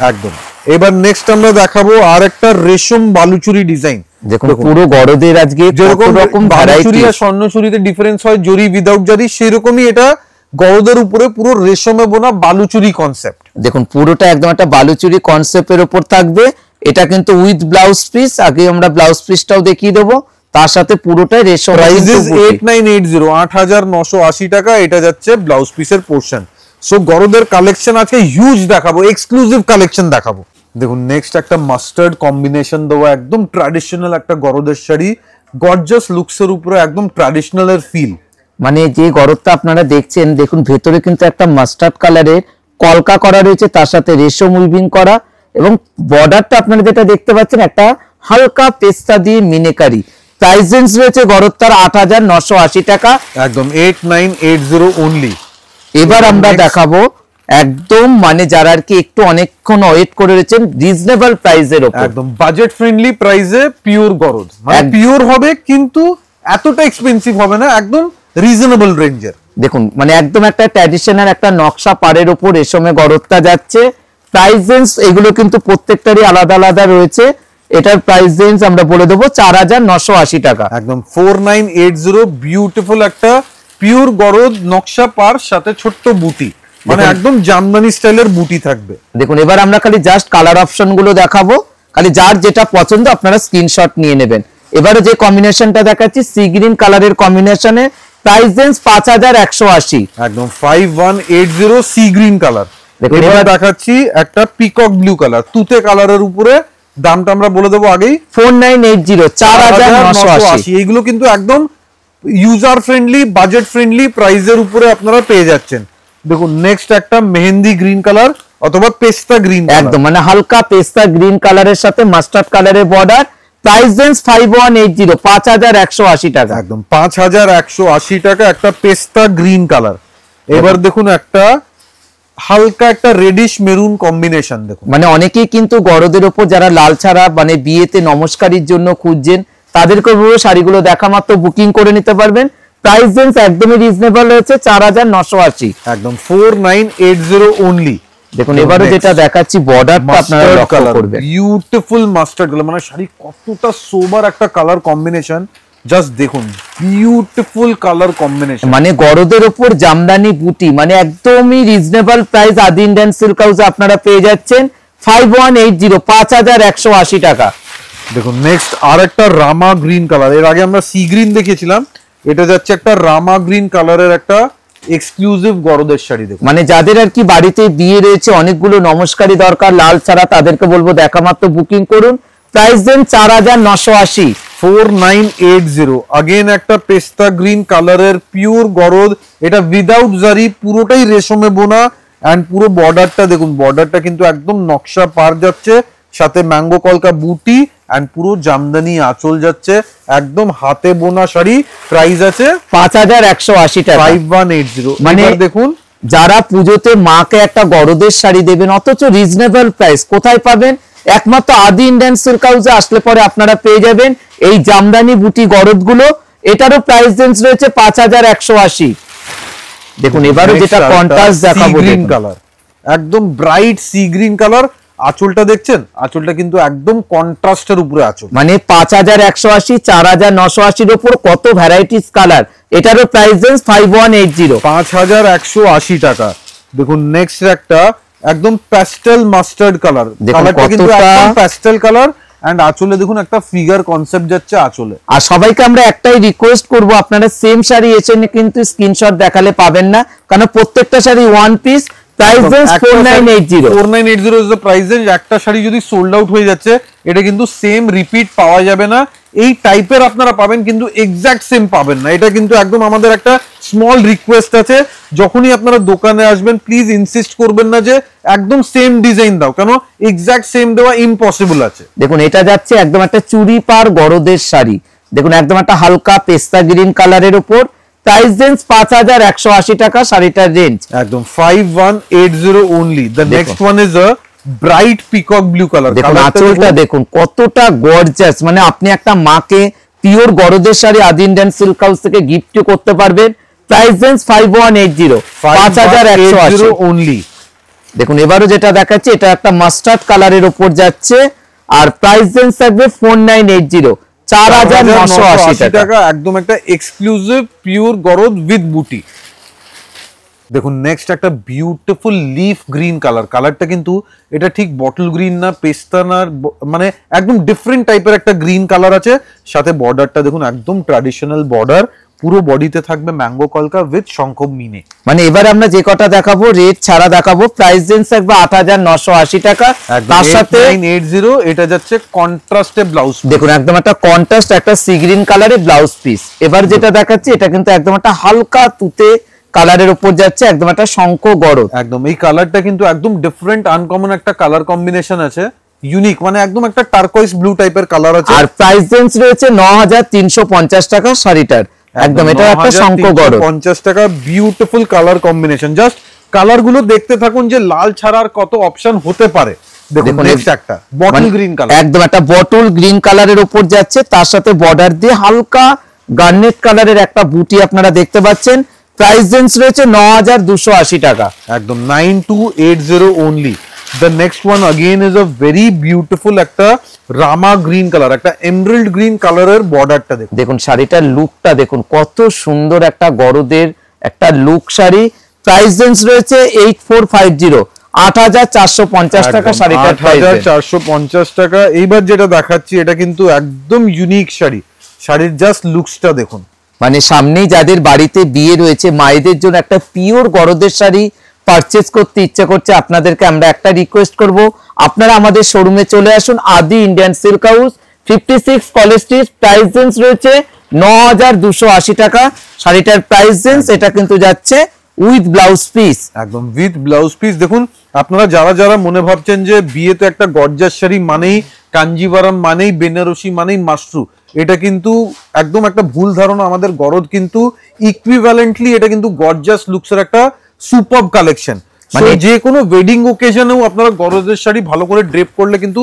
একদম। এবার নেক্সট আমরা দেখাবো আর একটা রেশম বালুচুরি ডিজাইন। দেখুন পুরো গরদের আজকে যেরকম রকম বালুচুরি আর স্বর্ণচুরিতে ডিফারেন্স হয় জরি উইদাউট জারি, সেরকমই এটা গরদের উপরে পুরো রেশমে বোনা বালুচুরি কনসেপ্ট। দেখুন পুরোটা একদম একটা বালুচুরি কনসেপ্টের উপর থাকবে, এটা কিন্তু উইথ ব্লাউজ পিস। আগে আমরা ব্লাউজ পিসটাও দেখিয়ে দেবো, তার সাথে পুরোটাই রেশম। প্রাইস ইজ 8980, 8980 টাকা, এটা যাচ্ছে ব্লাউজ পিসের পোরশন। সো গরদের কালেকশন আজকে হিউজ দেখাবো, এক্সক্লুসিভ কালেকশন দেখাবো। দেখুন নেক্সট একটা মাস্টার্ড কম্বিনেশন দেওয়া একদম ট্র্যাডিশনাল একটা গরদের শাড়ি, গর্জাস লুকসের উপরে একদম ট্র্যাডিশনাল এর ফিল। মানে যে গরদটা আপনারা দেখছেন, দেখুন ভেতরে কিন্তু একটা মাস্টার্ড কালারের কলকা করা রয়েছে, তার সাথে রেশম উইভিং করা, এবং বর্ডারটা আপনারা যেটা দেখতে পাচ্ছেন একটা হালকা পেস্তা দিয়ে মিনেকারি। প্রাইস রেঞ্জ রয়েছে গরদটার 8,980 টাকা, একদম 8980 অনলি। এবার আমরা দেখাবো একদম মানে যারা আর কি একটু অনেকক্ষণ ওয়েট করে রয়েছেন রিজনেবল প্রাইসের উপর, একদম বাজেট ফ্রেন্ডলি প্রাইসে পিওর গরদ, মানে পিওর হবে কিন্তু এতটা এক্সপেন্সিভ হবে না, একদম রিজনেবল রেঞ্জের। দেখুন মানে একদম একটা ট্র্যাডিশনাল একটা নকশা পাড়ের উপর রেশমে গরদটা যাচ্ছে। প্রাইস রেঞ্জ এগুলো কিন্তু প্রত্যেকটারই আলাদা আলাদা রয়েছে, এটার প্রাইস রেঞ্জ আমরা বলে দেবো 4,980 টাকা, একদম 4980। বিউটিফুল একটা পিওর গরদ নকশা পার সাথে ছোট্ট বুটি, মানে একদম জামদানি স্টাইলের বুটি থাকবে। দেখুন এবার আমরা খালি জাস্ট কালার অপশন গুলো দেখাবো, খালি যার যেটা পছন্দ আপনারা স্ক্রিনশট নিয়ে নেবেন। এবারে যে কম্বিনেশনটা দেখাচ্ছি সি গ্রিন কালারের কম্বিনেশনে, প্রাইস রেঞ্জ 5,180, একদম 5180 সি গ্রিন কালার। এবার দেখাচ্ছি একটা পিকক ব্লু কালার, তুতে কালারের উপরে, দামটা আমরা বলে দেবো আগেই 4980, 4,980। এইগুলো কিন্তু একদম ইউজার ফ্রেন্ডলি বাজেট ফ্রেন্ডলি প্রাইসের উপরে আপনারা পেয়ে যাচ্ছেন। দেখুন নেক্সট একটা মেহেন্দি গ্রিন কালার, অথবা পেস্তা গ্রিন, একদম মানে হালকা পেস্তা গ্রিন কালারের সাথে মাস্টার্ড কালারের বর্ডার। প্রাইস রেঞ্জ 5180, 5180 টাকা। একদম 5180 টাকা একটা পেস্তা গ্রিন কালার। এবার দেখুন একটা হালকা একটা রেডিশ মেরুন কম্বিনেশন দেখুন, মানে অনেকেই কিন্তু গরদের উপর যারা লাল ছাড়া মানে বিয়েতে নমস্কারের জন্য খুঁজছেন তাদেরকে পুরো শাড়িগুলো দেখা মাত্র বুকিং করে নিতে পারবেন। প্রাইস রেঞ্জ একদমই রিজনেবল রয়েছে 4980, একদম 4980 অনলি। দেখুন এবারে যেটা দেখাচ্ছি বর্ডারটা আপনারা লক্ষ্য করবেন, বিউটিফুল মাস্টার্ড কালার, মানে শাড়ি কতটা সোবার একটা কালার কম্বিনেশন, জাস্ট দেখুন বিউটিফুল কালার কম্বিনেশন। মানে গরদের উপর জামদানি বুটি, মানে একদমই রিজনেবল প্রাইস আদি ইন্ডিয়ান সিল্ক হাউসে আপনারা পেয়ে যাচ্ছেন 5180, 5180 টাকা। দেখুন নেক্সট আর একটা রামা গ্রিন কালার, এর আগে আমরা সি গ্রিন দেখিয়েছিলাম, এটা যাচ্ছে একটা রামা গ্রিন কালারের একটা এক্সক্লুসিভ গরদের শাড়ি। দেখুন মানে যাদের আর কি বাড়িতে বিয়ে রয়েছে, অনেকগুলো নমস্কারী দরকার লাল ছাড়া, তাদেরকে বলবো দেখা মাত্র বুকিং করুন। প্রাইস দেন 4980, 4980। अगेन একটা পেস্তা গ্রিন কালারের পিওর গরদ, এটা উইদাউট জারি, পুরোটাই রেশমে বোনা এন্ড পুরো বর্ডারটা দেখুন, বর্ডারটা কিন্তু একদম নকশা পার যাচ্ছে, সাথে ম্যাঙ্গো কলকা বুটি এন্ড পুরো জামদানি আঁচল যাচ্ছে, একদম হাতে বোনা শাড়ি। প্রাইস আছে 5180 টাকা, 5180। মানে দেখুন যারা পুজোতে মাকে একটা গরদের শাড়ি দেবেন অথচ রিজনেবল প্রাইস, কোথায় পাবেন? একমাত্র আদি ইন্ডিয়ান সিল্ক হাউসে আসলে পরে আপনারা পেয়ে যাবেন এই জামদানি বুটি গরদ গুলো। এটারও প্রাইস রেঞ্জ রয়েছে 5180। দেখুন এবারে যেটা কন্ট্রাস্ট দেখাবো, গ্রিন কালার, একদম ব্রাইট সি গ্রিন কালার। আঁচলটা দেখছেন, আঁচলটা কিন্তু একদম কন্ট্রাস্টের উপরে আঁচল, মানে 5180, 4980 এর উপর কত ভ্যারাইটিস কালার। এটারও প্রাইস রেঞ্জ 5180, 5180 টাকা। দেখুন নেক্সট একটা একদম প্যাস্টেল মাস্টার্ড কালার, কালারটা কিন্তু একদম প্যাস্টেল কালার এন্ড আঁচলে দেখুন একটা ফিগার কনসেপ্ট যাচ্ছে আঁচলে। আর সবাইকে আমরা একটাই রিকোয়েস্ট করব, আপনারা সেম শাড়ি এসে কিন্তু স্ক্রিনশট দেখালে পাবেন না, কারণ প্রত্যেকটা sari one piece. Price range 4980, 4980 is the price range. একটা শাড়ি যদি সোল্ড আউট হয়ে যাচ্ছে, এটা কিন্তু সেম রিপিট পাওয়া যাবে না। এই টাইপের আপনারা পাবেন কিন্তু এক্সাক্ট সেম পাবেন না। এটা কিন্তু একদম আমাদের একটা স্মল রিকোয়েস্ট আছে, যখনই আপনারা দোকানে আসবেন প্লিজ ইনসিস্ট করবেন না যে একদম সেম ডিজাইন দাও, কেন এক্সাক্ট সেম দেওয়া ইম্পসিবল আছে। দেখুন এটা যাচ্ছে একদম একটা চুড়ি পার গরদের শাড়ি, দেখুন একদম একটা হালকা পেস্তা গ্রিন কালারের উপর। প্রাইস রেঞ্জ 5180 টাকা শাড়িটার রেঞ্জ, একদম 5180 only. The next one is a bright peacock blue color. দেখুন আঁচলটা দেখুন কতটা গর্জিয়াস, মানে আপনি একটা মাকে পিওর গরদের শাড়ি আদি ইন্ডিয়ান সিল্ক হাউস থেকে গিফট করতে পারবেন। Price range 5180, 5180 only. দেখুন এবারে যেটা দেখাচ্ছি, এটা একটা মাস্টার্ড কালারের উপর যাচ্ছে, আর প্রাইস রেঞ্জ থাকবে 4980, 4980 টাকা। একদম একটা এক্সক্লুসিভ পিওর গরদ উইথ বুটি। দেখুন নেক্সট একটা বিউটিফুল লিফ গ্রিন কালার, কালারটা কিন্তু এটা ঠিক বটল গ্রিন না, পেস্তা না, মানে একদম ডিফারেন্ট টাইপের একটা গ্রিন কালার আছে। সাথে বর্ডারটা দেখুন একদম ট্র্যাডিশনাল বর্ডার, পুরো বডিতে থাকবে ম্যাঙ্গো কলকা উইথ শঙ্খ মিনে। মানে এবার আমরা যে কটা দেখাবো রেট ছাড়া দেখাবো। প্রাইস রেঞ্জ থাকবে 8980 টাকা, তার সাথে 8980। এটা যাচ্ছে কন্ট্রাস্টে ব্লাউজ, দেখুন একদম একটা কন্ট্রাস্ট একটা সি গ্রিন কালারে ব্লাউজ পিস। এবার যেটা দেখাচ্ছি এটা কিন্তু একদম একটা হালকা তুতে কালারের উপর যাচ্ছে, একদম একটা শঙ্খ গরদ। একদম এই কালারটা কিন্তু একদম ডিফারেন্ট আনকমন একটা কালার কম্বিনেশন আছে, ইউনিক, মানে একদম একটা টার্কোয়েস ব্লু টাইপের কালার আছে। আর প্রাইস রেঞ্জ রয়েছে 9350 টাকা শাড়িটার, একদম এটা একটা শঙ্খ গরদ, 50 টাকা। Beautiful colour combination, just colour গুলো দেখতে থাকুন যে লাল ছাড়ার কত অপশন হতে পারে। দেখুন নেক্সট একটা বটল গ্রিন কালার, একদম একটা বটল গ্রিন কালারের উপর যাচ্ছে, তার সাথে বর্ডার দিয়ে হালকা গার্নেট কালারের একটা বুটি আপনারা দেখতে পাচ্ছেন। প্রাইস রেঞ্জ রয়েছে 9280 টাকা, একদম 9280 only. The next one again is a very beautiful একটা রামা গ্রিন কালার, একটা এমরাল্ড গ্রিন কালারের বর্ডারটা দেখুন। দেখুন শাড়িটার লুকটা দেখুন কত সুন্দর, একটা গরদের একটা লুক শাড়ি। প্রাইস রেঞ্জ রয়েছে 8450, 8450 টাকা শাড়িটার প্রাইস, 8450 টাকা। এইবার যেটা দেখাচ্ছি এটা কিন্তু একদম ইউনিক শাড়ি, শাড়ির জাস্ট লুকসটা দেখুন। মানে সামনেই যাদের বাড়িতে বিয়ে রয়েছে, মায়েদের জন্য একটা পিওর গরদের শাড়ি পারচেজ করতে ইচ্ছা করছে, আপনাদেরকে আমরা একটা রিকোয়েস্ট করব, আপনারা আমাদের শোরুমে চলে আসুন, আদি Indian silk house, 56 college street. Price range রয়েছে 9280 টাকা শাড়িটার প্রাইস রেঞ্জ, এটা কিন্তু যাচ্ছে উইথ ব্লাউজ পিস, একদম উইথ ব্লাউজ পিস। দেখুন আপনারা যারা যারা মনে ভাবছেন যে বিয়েতে একটা গর্জাস শাড়ি মানেই কাঞ্জিভারাম মানেই বেনারসি মানেই মাশরু, এটা কিন্তু একদম একটা ভুল ধারণা। আমাদের গরদ কিন্তু ইকুইভ্যালেন্টলি এটা কিন্তু গর্জাস লুকসের একটা সুপারব কালেকশন। মানে যে কোনো ওয়েডিং ওকেশনেও আপনারা গরদের শাড়ি ভালো করে ড্রেপ করলে কিন্তু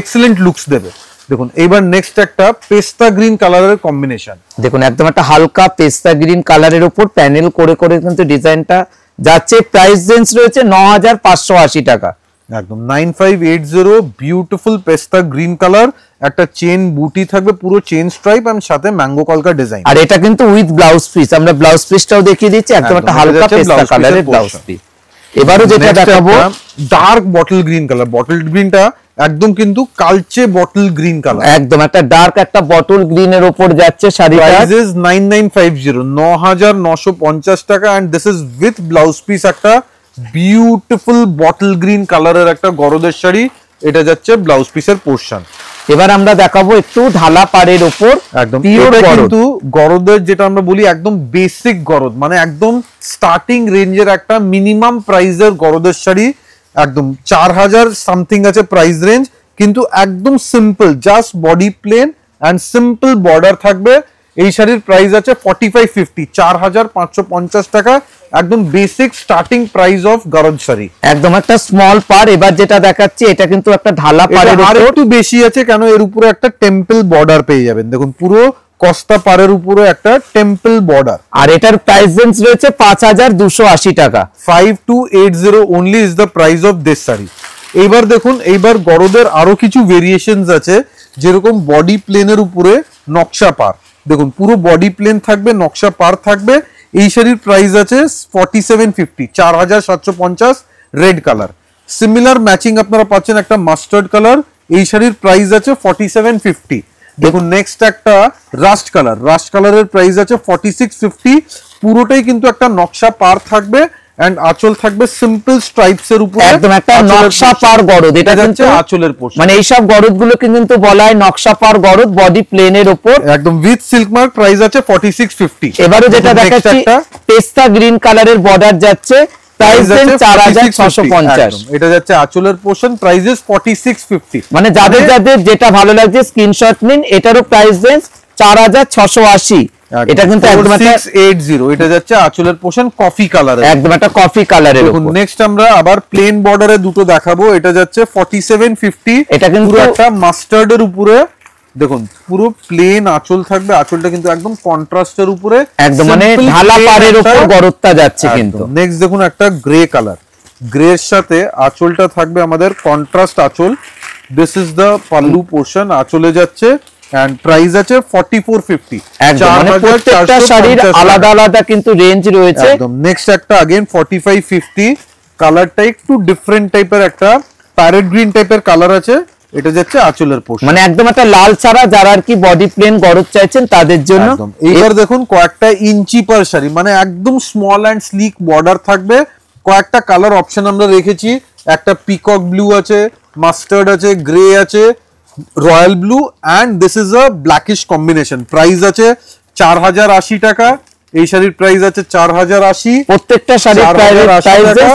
এক্সেলেন্ট লুকস দেবে। দেখুন এবার নেক্সট একটা পেস্তা গ্রিন কালারের কম্বিনেশন। দেখুন একদম একটা হালকা পেস্তা গ্রিন কালারের উপর প্যানেল করে করে কিন্তু ডিজাইনটা যাচ্ছে। প্রাইস রেঞ্জ রয়েছে 9580 টাকা। একদম 9580, বিউটিফুল পেস্তা গ্রিন কালার, একটা চেন বুটি থাকবে, পুরো চেন স্ট্রাইপ এবং সাথে ম্যাঙ্গো কলকা ডিজাইন। আর এটা কিন্তু উইথ ব্লাউজ পিস, আমরা ব্লাউজ পিসটাও দেখিয়ে দিচ্ছি। একদম একটা হালকা পেস্তা কালারের ব্লাউজ পিস। এবারে যেটা দেখাবো dark bottle green colour. Bottle গ্রিনটা একদম কিন্তু কালচে বটল গ্রিন কালার, একদম একটা ডার্ক একটা বটল গ্রিনের উপর যাচ্ছে শাড়িটা। প্রাইস ইজ 9950, 9950 টাকা। And this is with blouse piece, একটা বিউটিফুল বটল গ্রিন কালারের একটা গরদের শাড়ি, এটা যাচ্ছে ব্লাউজ পিসের পোরশন। এবার আমরা দেখাবো একটু ঢালা পাড়ের উপর একদম কিন্তু গরদের যেটা আমরা বলি একদম বেসিক গরদ, মানে একদম স্টার্টিং রেঞ্জের একটা মিনিমাম প্রাইসের গরদের শাড়ি। একদম 4000 সামথিং আছে প্রাইস রেঞ্জ, কিন্তু একদম simple, just body plain and simple border থাকবে। এই শাড়ির প্রাইস আছে 4550, 4550 টাকা, একদম বেসিক স্টার্টিং প্রাইস অফ গরদ শাড়ি। একদম একটা স্মল পার। এবার যেটা দেখাচ্ছি এটা কিন্তু একটা ঢালা পাড়ের উপর, একটু বেশি আছে কেন এর উপরে একটা টেম্পল বর্ডার পেয়ে যাবেন। দেখুন পুরো কস্তা পাড়ের উপরে একটা টেম্পল বর্ডার। আর এটার প্রাইস রেঞ্জ রয়েছে 5280 টাকা। 5280 only is the price of this sari. এইবার দেখুন, এইবার গরদের আরো কিছু ভেরিয়েশনস আছে, যেরকম বডি প্লেনের উপরে নকশা পার। দেখুন পুরো বডি প্লেন থাকবে, নকশা পার থাকবে। এই শাড়ির প্রাইস আছে 4750, 4750, রেড কালার। সিমিলার ম্যাচিং আপনারা পাচ্ছেন একটা মাস্টার্ড কালার, এই শাড়ির প্রাইস আছে 4750। দেখুন নেক্সট একটা রাস্ট কালার, রাস্ট কালারের প্রাইস আছে 4650। পুরোটাই কিন্তু একটা নকশা পার থাকবে এন্ড আঁচল থাকবে সিম্পল স্ট্রাইপস এর উপরে, একদম একটা নকশা পার গরদ। এটা কিন্তু আঁচলের পোরশন, মানে এইসব গরদ গুলোকে কিন্তু বলা হয় নকশা পার গরদ, বডি প্লেনের উপর একদম উইথ সিল্ক মার্ক। প্রাইস আছে 4650। এবারে যেটা দেখাচ্ছি পেস্তা গ্রিন কালারের বর্ডার যাচ্ছে, প্রাইস রেঞ্জ 4650। এটা যাচ্ছে আঁচলের পোরশন, প্রাইস ইজ 4650। মানে যাদের যাদের যেটা ভালো লাগছে স্ক্রিনশট নিন। এটারও প্রাইস রেঞ্জ 4680। এটা কিন্তু একদম 4680, এটা যাচ্ছে আঁচলের পোরশন কফি কালারের, একদম একটা কফি কালারের উপর। নেক্সট আমরা আবার প্লেন বর্ডারে দুটো দেখাবো, এটা যাচ্ছে 4750। এটা কিন্তু একটা মাস্টার্ডের উপরে, দেখুন পুরো প্লেন আঁচল থাকবে, আঁচলটা কিন্তু একদম কন্ট্রাস্টের উপরে, একদম মানে ঢালা পাড়ের উপর গরদটা যাচ্ছে কিন্তু। নেক্সট দেখুন একটা গ্রে কালার, গ্রে এর সাথে আঁচলটা থাকবে আমাদের কন্ট্রাস্ট আঁচল। This is the pallu portion, আঁচলে যাচ্ছে এন্ড প্রাইস আছে 4450। মানে প্রত্যেকটা শাড়ির আলাদা আলাদা কিন্তু রেঞ্জ রয়েছে। একদম নেক্সট একটা अगेन 4550, কালারটা একটু ডিফারেন্ট টাইপের, একটা প্যারেট গ্রিন টাইপের কালার আছে, এটা যাচ্ছে আঁচলের পোরশন। মানে একদম একটা লাল ছাড়া যারা আর কি বডি প্লেন গরদ চাইছেন তাদের জন্য। এইবার দেখুন কয়েকটা ইঞ্চি পার শাড়ি, মানে একদম স্মল এন্ড স্লিক বর্ডার থাকবে। কয়েকটা কালার অপশন আমরা রেখেছি, একটা পিকক ব্লু আছে, মাস্টার্ড আছে, গ্রে আছে, royal blue and this is a blackish combination. Price আছে 4080 টাকা। এই শাড়ির প্রাইস আছে 4080। প্রত্যেকটা শাড়ির প্রাইস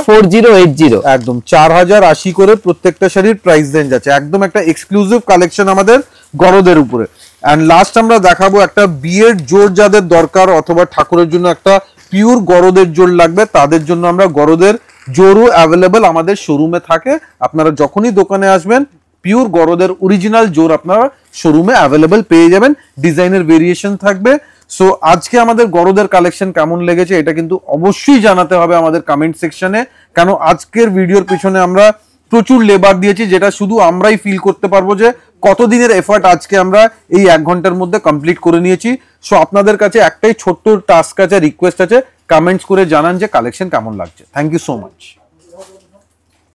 4080, একদম 4080 করে প্রত্যেকটা শাড়ির প্রাইস রেঞ্জ আছে। একদম একটা এক্সক্লুসিভ কালেকশন আমাদের গরদের উপরে। এন্ড লাস্ট আমরা দেখাবো একটা বিয়ের জোর যাদের দরকার, অথবা ঠাকুরের জন্য একটা পিওর গরদের জোর লাগবে, তাদের জন্য আমরা গরদের জোরও অ্যাভেলেবল আমাদের শোরুমে থাকে। আপনারা যখনই দোকানে আসবেন পিওর গরদের অরিজিনাল জোর আপনারা শোরুমে অ্যাভেলেবল পেয়ে যাবেন, ডিজাইনের ভেরিয়েশন থাকবে। সো আজকে আমাদের গরদের কালেকশন কেমন লেগেছে এটা কিন্তু অবশ্যই জানাতে হবে আমাদের কমেন্ট সেকশনে, কেন আজকের ভিডিওর পিছনে আমরা প্রচুর লেবার দিয়েছি, যেটা শুধু আমরাই ফিল করতে পারবো যে কতদিনের এফর্ট আজকে আমরা এই 1 ঘন্টার মধ্যে কমপ্লিট করে নিয়েছি। সো আপনাদের কাছে একটাই ছোট্ট টাস্ক আছে, রিকোয়েস্ট আছে, কমেন্টস করে জানান যে কালেকশন কেমন লাগছে। Thank you so much.